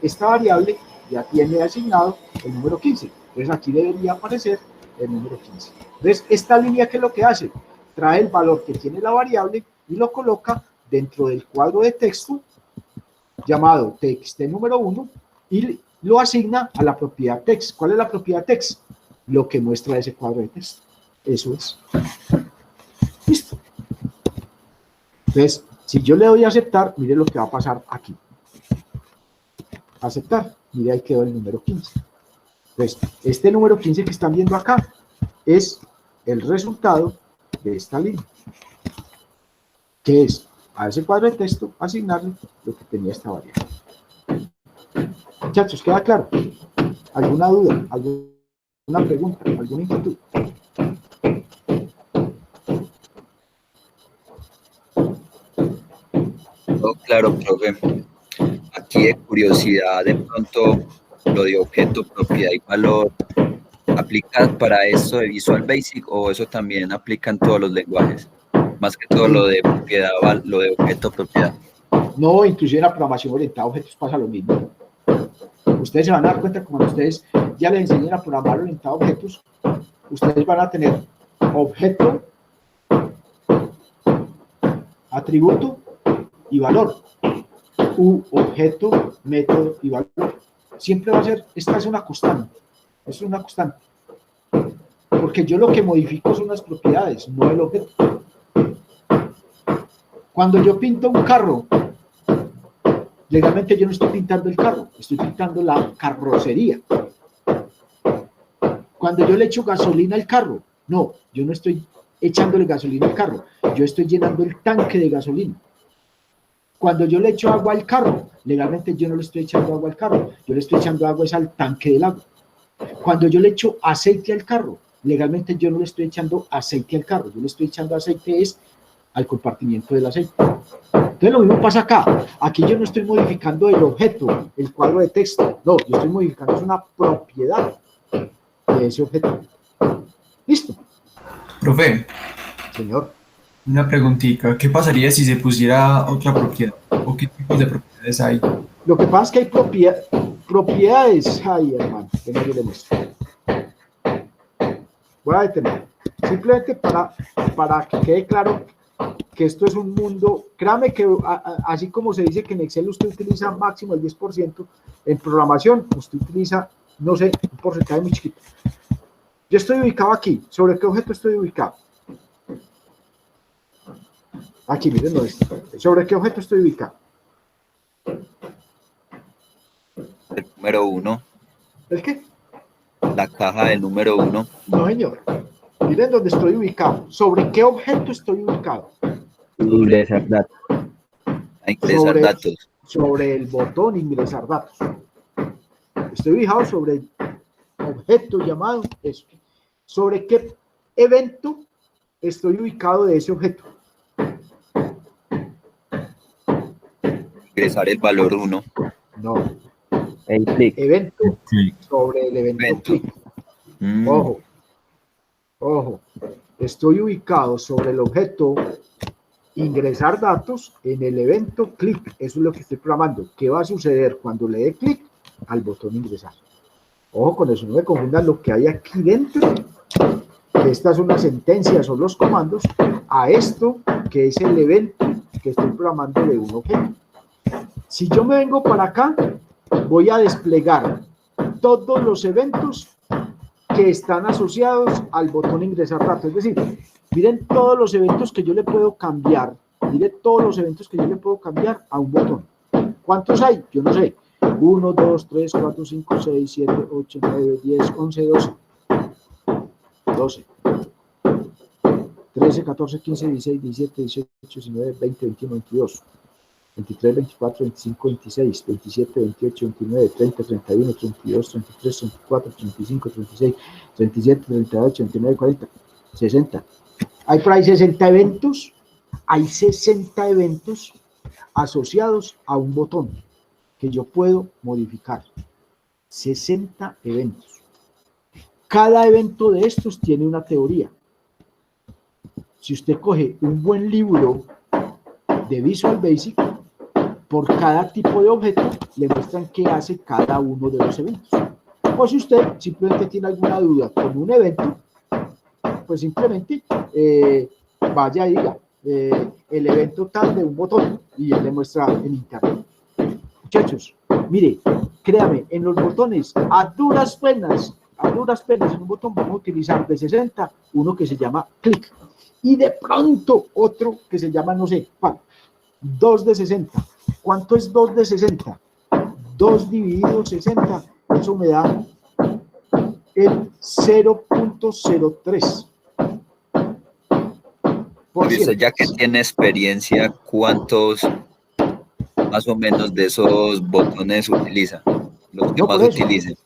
esta variable ya tiene asignado el número 15, entonces aquí debería aparecer el número 15. Entonces, esta línea, ¿qué es lo que hace? Trae el valor que tiene la variable y lo coloca dentro del cuadro de texto llamado txt número 1 y lo asigna a la propiedad text. ¿Cuál es la propiedad text? Lo que muestra ese cuadro de texto. Eso es. Listo. Entonces, si yo le doy a aceptar, mire lo que va a pasar aquí. Aceptar. Mire, ahí quedó el número 15. Entonces, este número 15 que están viendo acá es el resultado de esta línea, que es a ese cuadro de texto asignarle lo que tenía esta variable. Muchachos, ¿queda claro? ¿Alguna duda? ¿Alguna pregunta? ¿Alguna inquietud? No, claro, profe. Aquí de curiosidad, de pronto, lo de objeto, propiedad y valor, ¿aplica para esto de Visual Basic o eso también aplica en todos los lenguajes? Más que todo lo de propiedad, lo de objeto, propiedad. No, inclusive en la programación orientada a objetos pasa lo mismo. Ustedes se van a dar cuenta que cuando ustedes ya les enseñen a programar orientado a objetos, ustedes van a tener objeto, atributo y valor. Objeto, método y valor. Siempre va a ser, esta es una constante. Es una constante. Porque yo lo que modifico son las propiedades, no el objeto. Cuando yo pinto un carro, legalmente yo no estoy pintando el carro, estoy pintando la carrocería. Cuando yo le echo gasolina al carro, no, yo no estoy echándole gasolina al carro, yo estoy llenando el tanque de gasolina. Cuando yo le echo agua al carro, legalmente yo no le estoy echando agua al carro, yo le estoy echando agua al tanque del agua. Cuando yo le echo aceite al carro, legalmente yo no le estoy echando aceite al carro, yo le estoy echando aceite al compartimiento del aceite. Entonces lo mismo pasa acá. Aquí yo no estoy modificando el objeto, el cuadro de texto, no, yo estoy modificando una propiedad de ese objeto. ¿Listo? Profe. Señor. Una preguntita, ¿qué pasaría si se pusiera otra propiedad? ¿O qué tipos de propiedades hay? Lo que pasa es que hay propiedades. Ay, hermano, que no le muestro. Voy a detener. Simplemente para que quede claro que esto es un mundo. Créame que así como se dice que en Excel usted utiliza máximo el 10%, en programación usted utiliza, no sé, un porcentaje muy chiquito. Yo estoy ubicado aquí. ¿Sobre qué objeto estoy ubicado? Aquí, miren, no es. ¿Sobre qué objeto estoy ubicado? El número 1. ¿El qué? La caja del número 1. No, señor. Miren dónde estoy ubicado. ¿Sobre qué objeto estoy ubicado? Ingresar datos. A ingresar datos. Sobre el botón ingresar datos. Estoy ubicado sobre el objeto llamado eso. ¿Sobre qué evento estoy ubicado de ese objeto? Ingresar el valor 1. No. El clic. Evento sobre el evento clic. Ojo. Estoy ubicado sobre el objeto ingresar datos en el evento clic. Eso es lo que estoy programando. ¿Qué va a suceder cuando le dé clic al botón ingresar? Ojo con eso, no me confundan lo que hay aquí dentro. Estas son las sentencias, son los comandos, a esto que es el evento que estoy programando de un objeto. Si yo me vengo para acá, voy a desplegar todos los eventos que están asociados al botón ingresar datos. Es decir, miren todos los eventos que yo le puedo cambiar. Miren todos los eventos que yo le puedo cambiar a un botón. ¿Cuántos hay? Yo no sé. 1, 2, 3, 4, 5, 6, 7, 8, 9, 10, 11, 12, 13, 14, 15, 16, 17, 18, 19, 20, 21, 22, 23, 24, 25, 26, 27, 28, 29, 30, 31, 32, 33, 34, 35, 36, 37, 38, 39, 40, 60. Hay por ahí 60 eventos. Hay 60 eventos asociados a un botón que yo puedo modificar. 60 eventos. Cada evento de estos tiene una teoría. Si usted coge un buen libro de Visual Basic, por cada tipo de objeto le muestran qué hace cada uno de los eventos. O si usted simplemente tiene alguna duda con un evento, pues simplemente vaya y diga el evento tal de un botón y él le muestra en internet. Muchachos, mire, créame, en los botones, a duras penas, en un botón vamos a utilizar de 60, uno que se llama clic, y de pronto otro que se llama, no sé, 2 de 60. ¿Cuánto es 2 de 60? 2 dividido 60, eso me da el 0.03. Usted ya que tiene experiencia, ¿cuántos más o menos de esos botones utiliza? Los que más utilicen.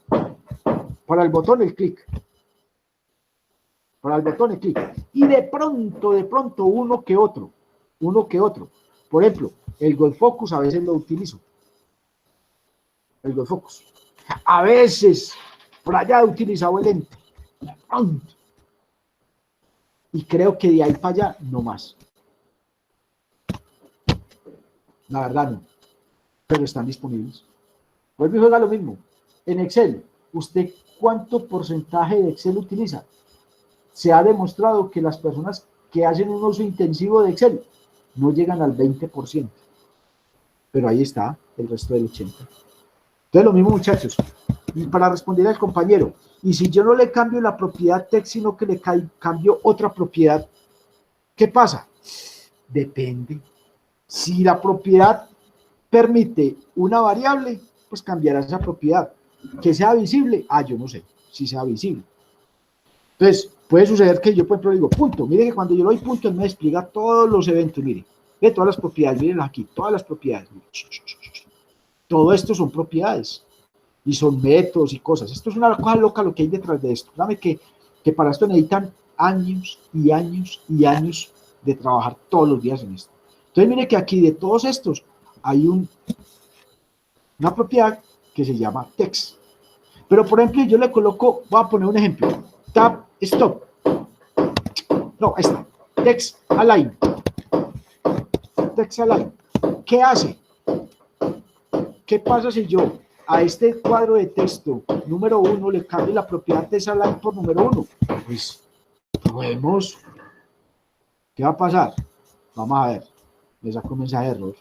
Para el botón el clic. Para el botón el clic. Y de pronto, uno que otro. Por ejemplo, el Gold Focus a veces lo utilizo. El Gold Focus. A veces, por allá he utilizado el lente. De pronto. Y creo que de ahí para allá, no más. La verdad no. Pero están disponibles. Vuelve y juega lo mismo. En Excel, ¿usted cuánto porcentaje de Excel utiliza? Se ha demostrado que las personas que hacen un uso intensivo de Excel no llegan al 20%. Pero ahí está el resto del 80%. Entonces, lo mismo, muchachos. Y para responder al compañero, y si yo no le cambio la propiedad text, sino que le cambio otra propiedad, ¿qué pasa? Depende. Si la propiedad permite una variable, pues cambiará esa propiedad. Que sea visible, yo no sé si sea visible. Entonces, puede suceder que yo, por ejemplo, digo punto. Mire que cuando yo le doy punto, él me despliega todos los eventos. Mire, ve todas las propiedades, miren aquí, todas las propiedades. Todo esto son propiedades. Y son métodos y cosas. Esto es una cosa loca lo que hay detrás de esto. Dame que para esto necesitan años y años y años de trabajar todos los días en esto. Entonces, mire que aquí de todos estos hay una propiedad que se llama text. Pero, por ejemplo, yo le coloco, voy a poner un ejemplo. Tab, stop. No, esta. Text align. Text align. ¿Qué hace? ¿qué pasa si yo a este cuadro de texto número 1 le cambio la propiedad de esa line por número 1? Pues probemos. ¿Qué va a pasar? Vamos a ver. Me saco un mensaje de error.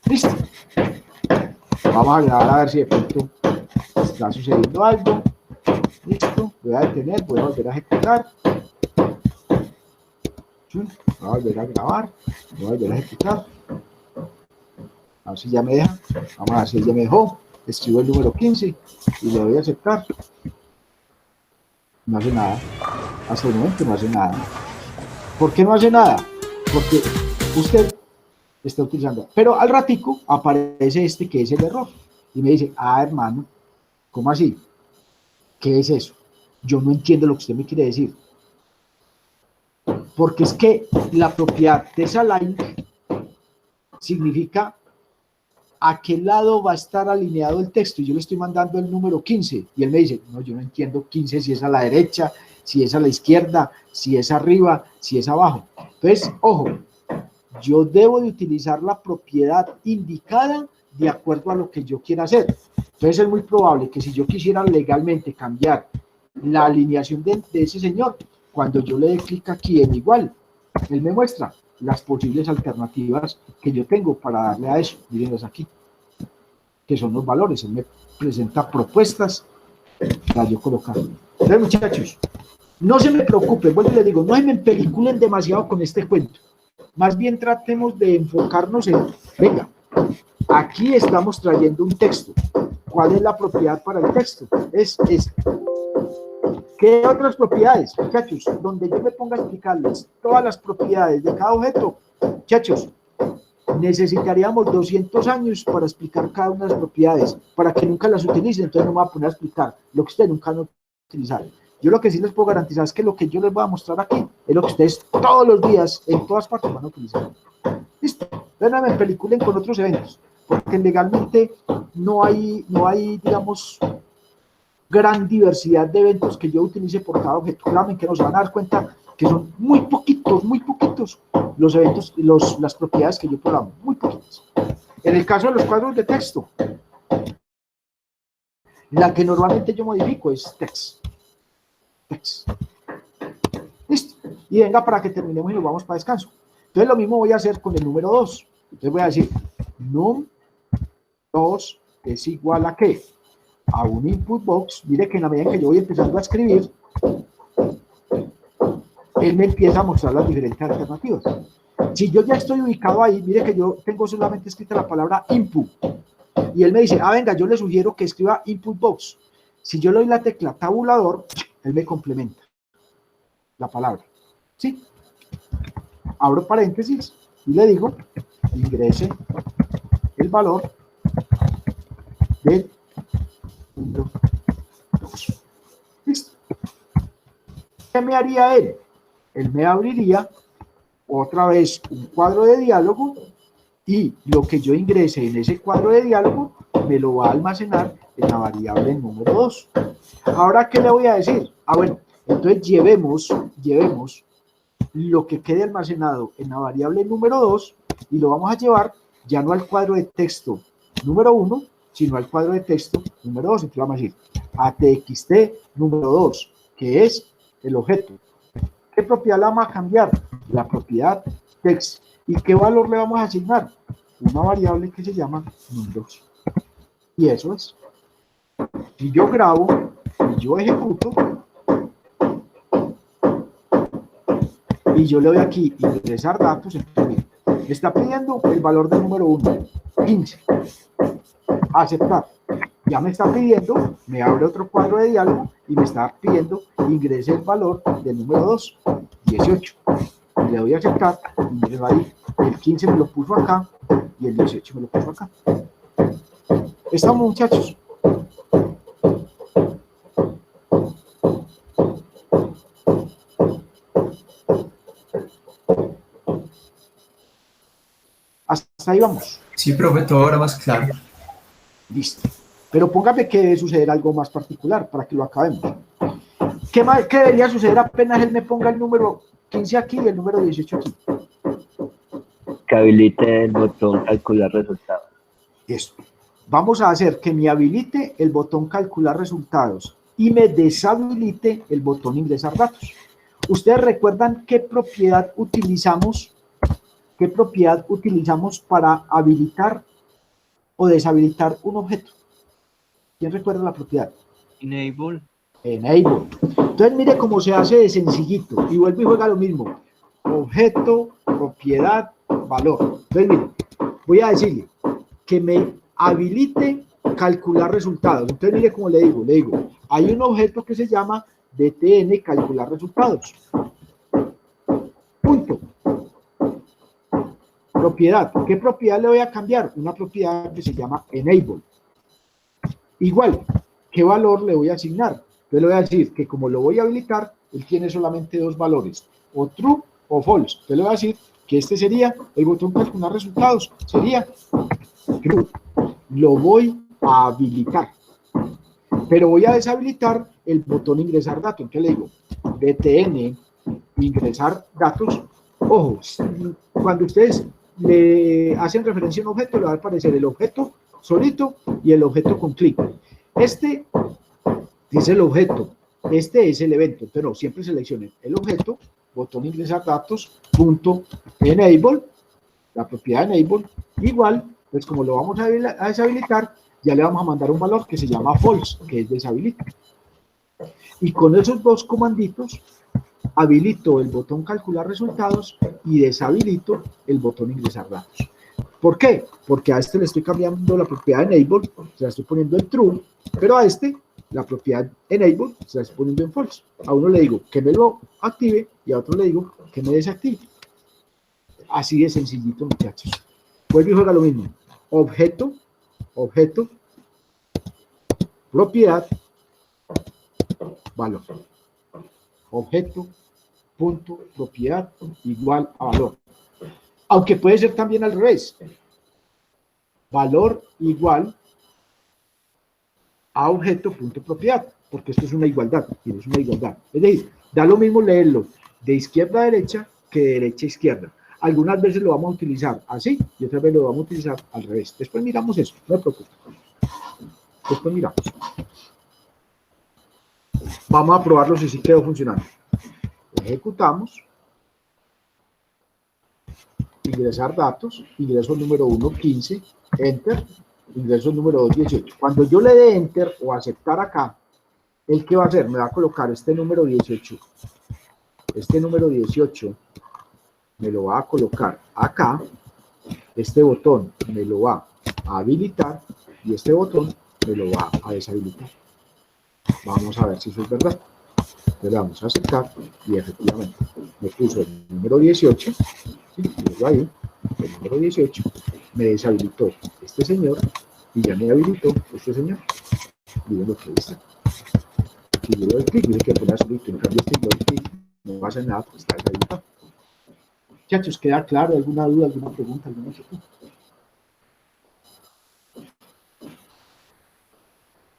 Listo. Vamos a grabar a ver si de pronto está sucediendo algo. Listo. Voy a detener, voy a volver a ejecutar. Voy a volver a grabar. Voy a volver a ejecutar. A ver si ya me deja. Vamos a ver si ya me dejó. Escribo el número 15 y le doy a aceptar. No hace nada. Hasta el momento no hace nada. ¿Por qué no hace nada? Porque usted está utilizando. Pero al ratico aparece este que es el error. Y me dice, hermano, ¿cómo así? ¿Qué es eso? Yo no entiendo lo que usted me quiere decir. Porque es que la propiedad de esa line significa a qué lado va a estar alineado el texto. Y yo le estoy mandando el número 15. Y él me dice, no, yo no entiendo 15 si es a la derecha, si es a la izquierda, si es arriba, si es abajo. Entonces, ojo, yo debo de utilizar la propiedad indicada de acuerdo a lo que yo quiera hacer. Entonces es muy probable que si yo quisiera legalmente cambiar la alineación de ese señor, cuando yo le dé clic aquí en igual, él me muestra las posibles alternativas que yo tengo para darle a eso. Mírenlas aquí, que son los valores. Él me presenta propuestas para yo colocar. Entonces, muchachos, no se me preocupen, vuelvo y les digo, no se me empeliculen demasiado con este cuento. Más bien tratemos de enfocarnos en, venga, aquí estamos trayendo un texto. ¿Cuál es la propiedad para el texto? Es esta. ¿Qué otras propiedades, muchachos? Donde yo me ponga a explicarles todas las propiedades de cada objeto, muchachos, necesitaríamos 200 años para explicar cada una de las propiedades, para que nunca las utilicen. Entonces no me voy a poner a explicar lo que ustedes nunca han utilizado. Yo lo que sí les puedo garantizar es que lo que yo les voy a mostrar aquí es lo que ustedes todos los días, en todas partes, van a utilizar. Listo. Entonces no me peliculen con otros eventos, porque legalmente no hay, digamos, gran diversidad de eventos que yo utilice por cada objeto. Créanme que nos van a dar cuenta que son muy poquitos los eventos, las propiedades que yo programo, muy poquitos. En el caso de los cuadros de texto, la que normalmente yo modifico es text. Listo. Y venga para que terminemos y nos vamos para descanso. Entonces lo mismo voy a hacer con el número 2. Entonces voy a decir, num2 es igual a ¿qué? A un input box. Mire que en la medida en que yo voy empezando a escribir, él me empieza a mostrar las diferentes alternativas. Si yo ya estoy ubicado ahí, mire que yo tengo solamente escrita la palabra input, y él me dice, venga, yo le sugiero que escriba input box. Si yo le doy la tecla tabulador, él me complementa la palabra. ¿Sí? Abro paréntesis y le digo, ingrese el valor del punto 2. Listo. ¿Qué me haría él? Él me abriría otra vez un cuadro de diálogo y lo que yo ingrese en ese cuadro de diálogo me lo va a almacenar en la variable número 2. Ahora, ¿qué le voy a decir? Bueno, entonces llevemos lo que quede almacenado en la variable número 2 y lo vamos a llevar ya no al cuadro de texto número 1, sino al cuadro de texto número 2. Entonces vamos a decir atxt número 2, que es el objeto. ¿Qué propiedad le vamos a cambiar? La propiedad text. ¿Y qué valor le vamos a asignar? Una variable que se llama números. Y eso es. Si yo grabo y yo ejecuto, y yo le doy aquí ingresar datos, entonces me está pidiendo el valor del número 1, 15. Aceptar. Ya me está pidiendo, me abre otro cuadro de diálogo y me está pidiendo ingrese el valor del número 2, 18. Y le doy a aceptar y me va ahí. El 15 me lo puso acá y el 18 me lo puso acá. Estamos, muchachos. Hasta ahí vamos. Sí, profe, todo ahora más claro. Listo. Pero póngame que debe suceder algo más particular para que lo acabemos. ¿Qué debería suceder apenas él me ponga el número 15 aquí y el número 18 aquí? Que habilite el botón calcular resultados. Eso. Vamos a hacer que me habilite el botón calcular resultados y me deshabilite el botón ingresar datos. ¿Ustedes recuerdan qué propiedad utilizamos para habilitar o deshabilitar un objeto? ¿Quién recuerda la propiedad? Enable. Enable. Entonces mire cómo se hace de sencillito y vuelve y juega lo mismo. Objeto, propiedad, valor. Entonces mire, voy a decirle que me habilite calcular resultados. Entonces mire cómo le digo, hay un objeto que se llama DTN calcular resultados. Punto. Propiedad. ¿Qué propiedad le voy a cambiar? Una propiedad que se llama enable. Igual, ¿qué valor le voy a asignar? Yo le voy a decir que como lo voy a habilitar, él tiene solamente dos valores, o true o false. Yo le voy a decir que este sería el botón calcular resultados, sería true. Lo voy a habilitar, pero voy a deshabilitar el botón ingresar datos. Entonces le digo, DTN, ingresar datos. Ojo, cuando ustedes le hacen referencia a un objeto, le va a aparecer el objeto solito y el objeto con clic. Este es el objeto, este es el evento, pero siempre seleccionen el objeto, botón ingresar datos, punto enable, la propiedad enable, igual, pues como lo vamos a deshabilitar, ya le vamos a mandar un valor que se llama false, que es deshabilita. Y con esos dos comanditos, habilito el botón calcular resultados y deshabilito el botón ingresar datos. ¿Por qué? Porque a este le estoy cambiando la propiedad enable, se la estoy poniendo en true, pero a este la propiedad enable se la estoy poniendo en false. A uno le digo que me lo active y a otro le digo que me desactive. Así de sencillito, muchachos. Vuelve y juega lo mismo. Objeto, propiedad, valor. Objeto, punto, propiedad, igual a valor. Aunque puede ser también al revés. Valor igual a objeto, punto, propiedad. Porque esto es una igualdad. Es una igualdad. Es decir, da lo mismo leerlo de izquierda a derecha que de derecha a izquierda. Algunas veces lo vamos a utilizar así y otras veces lo vamos a utilizar al revés. Después miramos eso, no me preocupes. Después miramos. Vamos a probarlo si sí quedó funcionando. Ejecutamos. Ingresar datos, ingreso número 1, 15, enter, ingreso número 2, 18. Cuando yo le dé enter o aceptar acá, ¿el qué va a hacer? Me va a colocar este número 18. Este número 18 me lo va a colocar acá. Este botón me lo va a habilitar y este botón me lo va a deshabilitar. Vamos a ver si eso es verdad. Le damos a aceptar y efectivamente me puso el número 18, ¿sí? Ahí, el número 18, me deshabilitó este señor y ya me habilitó este señor. Miren lo que dice. Si yo doy clic, dice que apenas solito, en cambio este doy clic, no pasa nada porque está deshabilitado. Muchachos, ¿queda claro? ¿Alguna duda, alguna pregunta, alguna inquietud?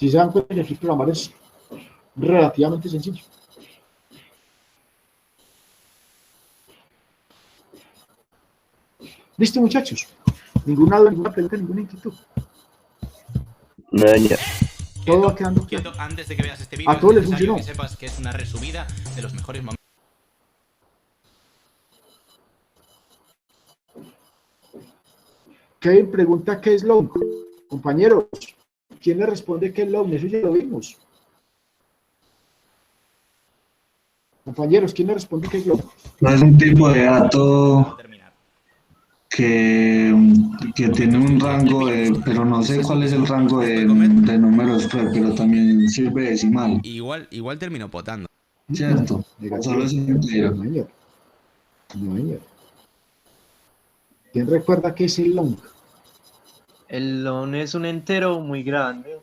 Si se dan cuenta que aquí programar es relativamente sencillo. ¿Listo, muchachos? ¿Ninguna duda, ninguna pregunta, ninguna inquietud? No, ya. Todo va quedando claro. Antes de que veas este vídeo, a todos les funcionó. Que sepas que es una resumida de los mejores momentos. Kevin pregunta qué es long. Compañeros, ¿quién le responde qué es long? Eso ya lo vimos. Compañeros, ¿quién le responde qué es long? No es un tipo de dato que tiene un rango de, pero no sé cuál es el rango de números, pero también sirve decimal. Igual terminó potando. Cierto, solo es un entero. No. ¿Quién recuerda qué es el long? El long es un entero muy grande.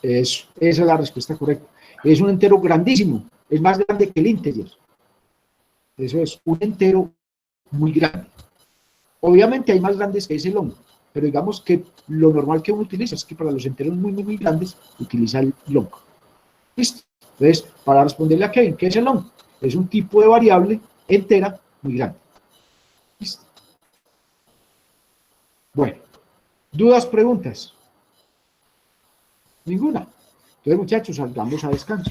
Esa es la respuesta correcta. Es un entero grandísimo. Es más grande que el integer. Eso es un entero muy grande. Obviamente hay más grandes que ese long, pero digamos que lo normal que uno utiliza es que para los enteros muy grandes utiliza el long. ¿Listo? Entonces, para responderle a Kevin, ¿qué es el long? Es un tipo de variable entera muy grande. ¿Listo? Bueno, ¿dudas, preguntas? Ninguna. Entonces, muchachos, salgamos a descanso.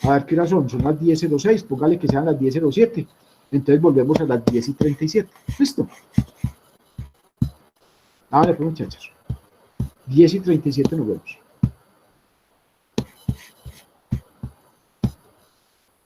A ver qué hora son las 10:06, póngale que sean las 10:07. Entonces volvemos a las 10:37. ¿Listo? Vale, pues muchachos. 10:37 nos vemos.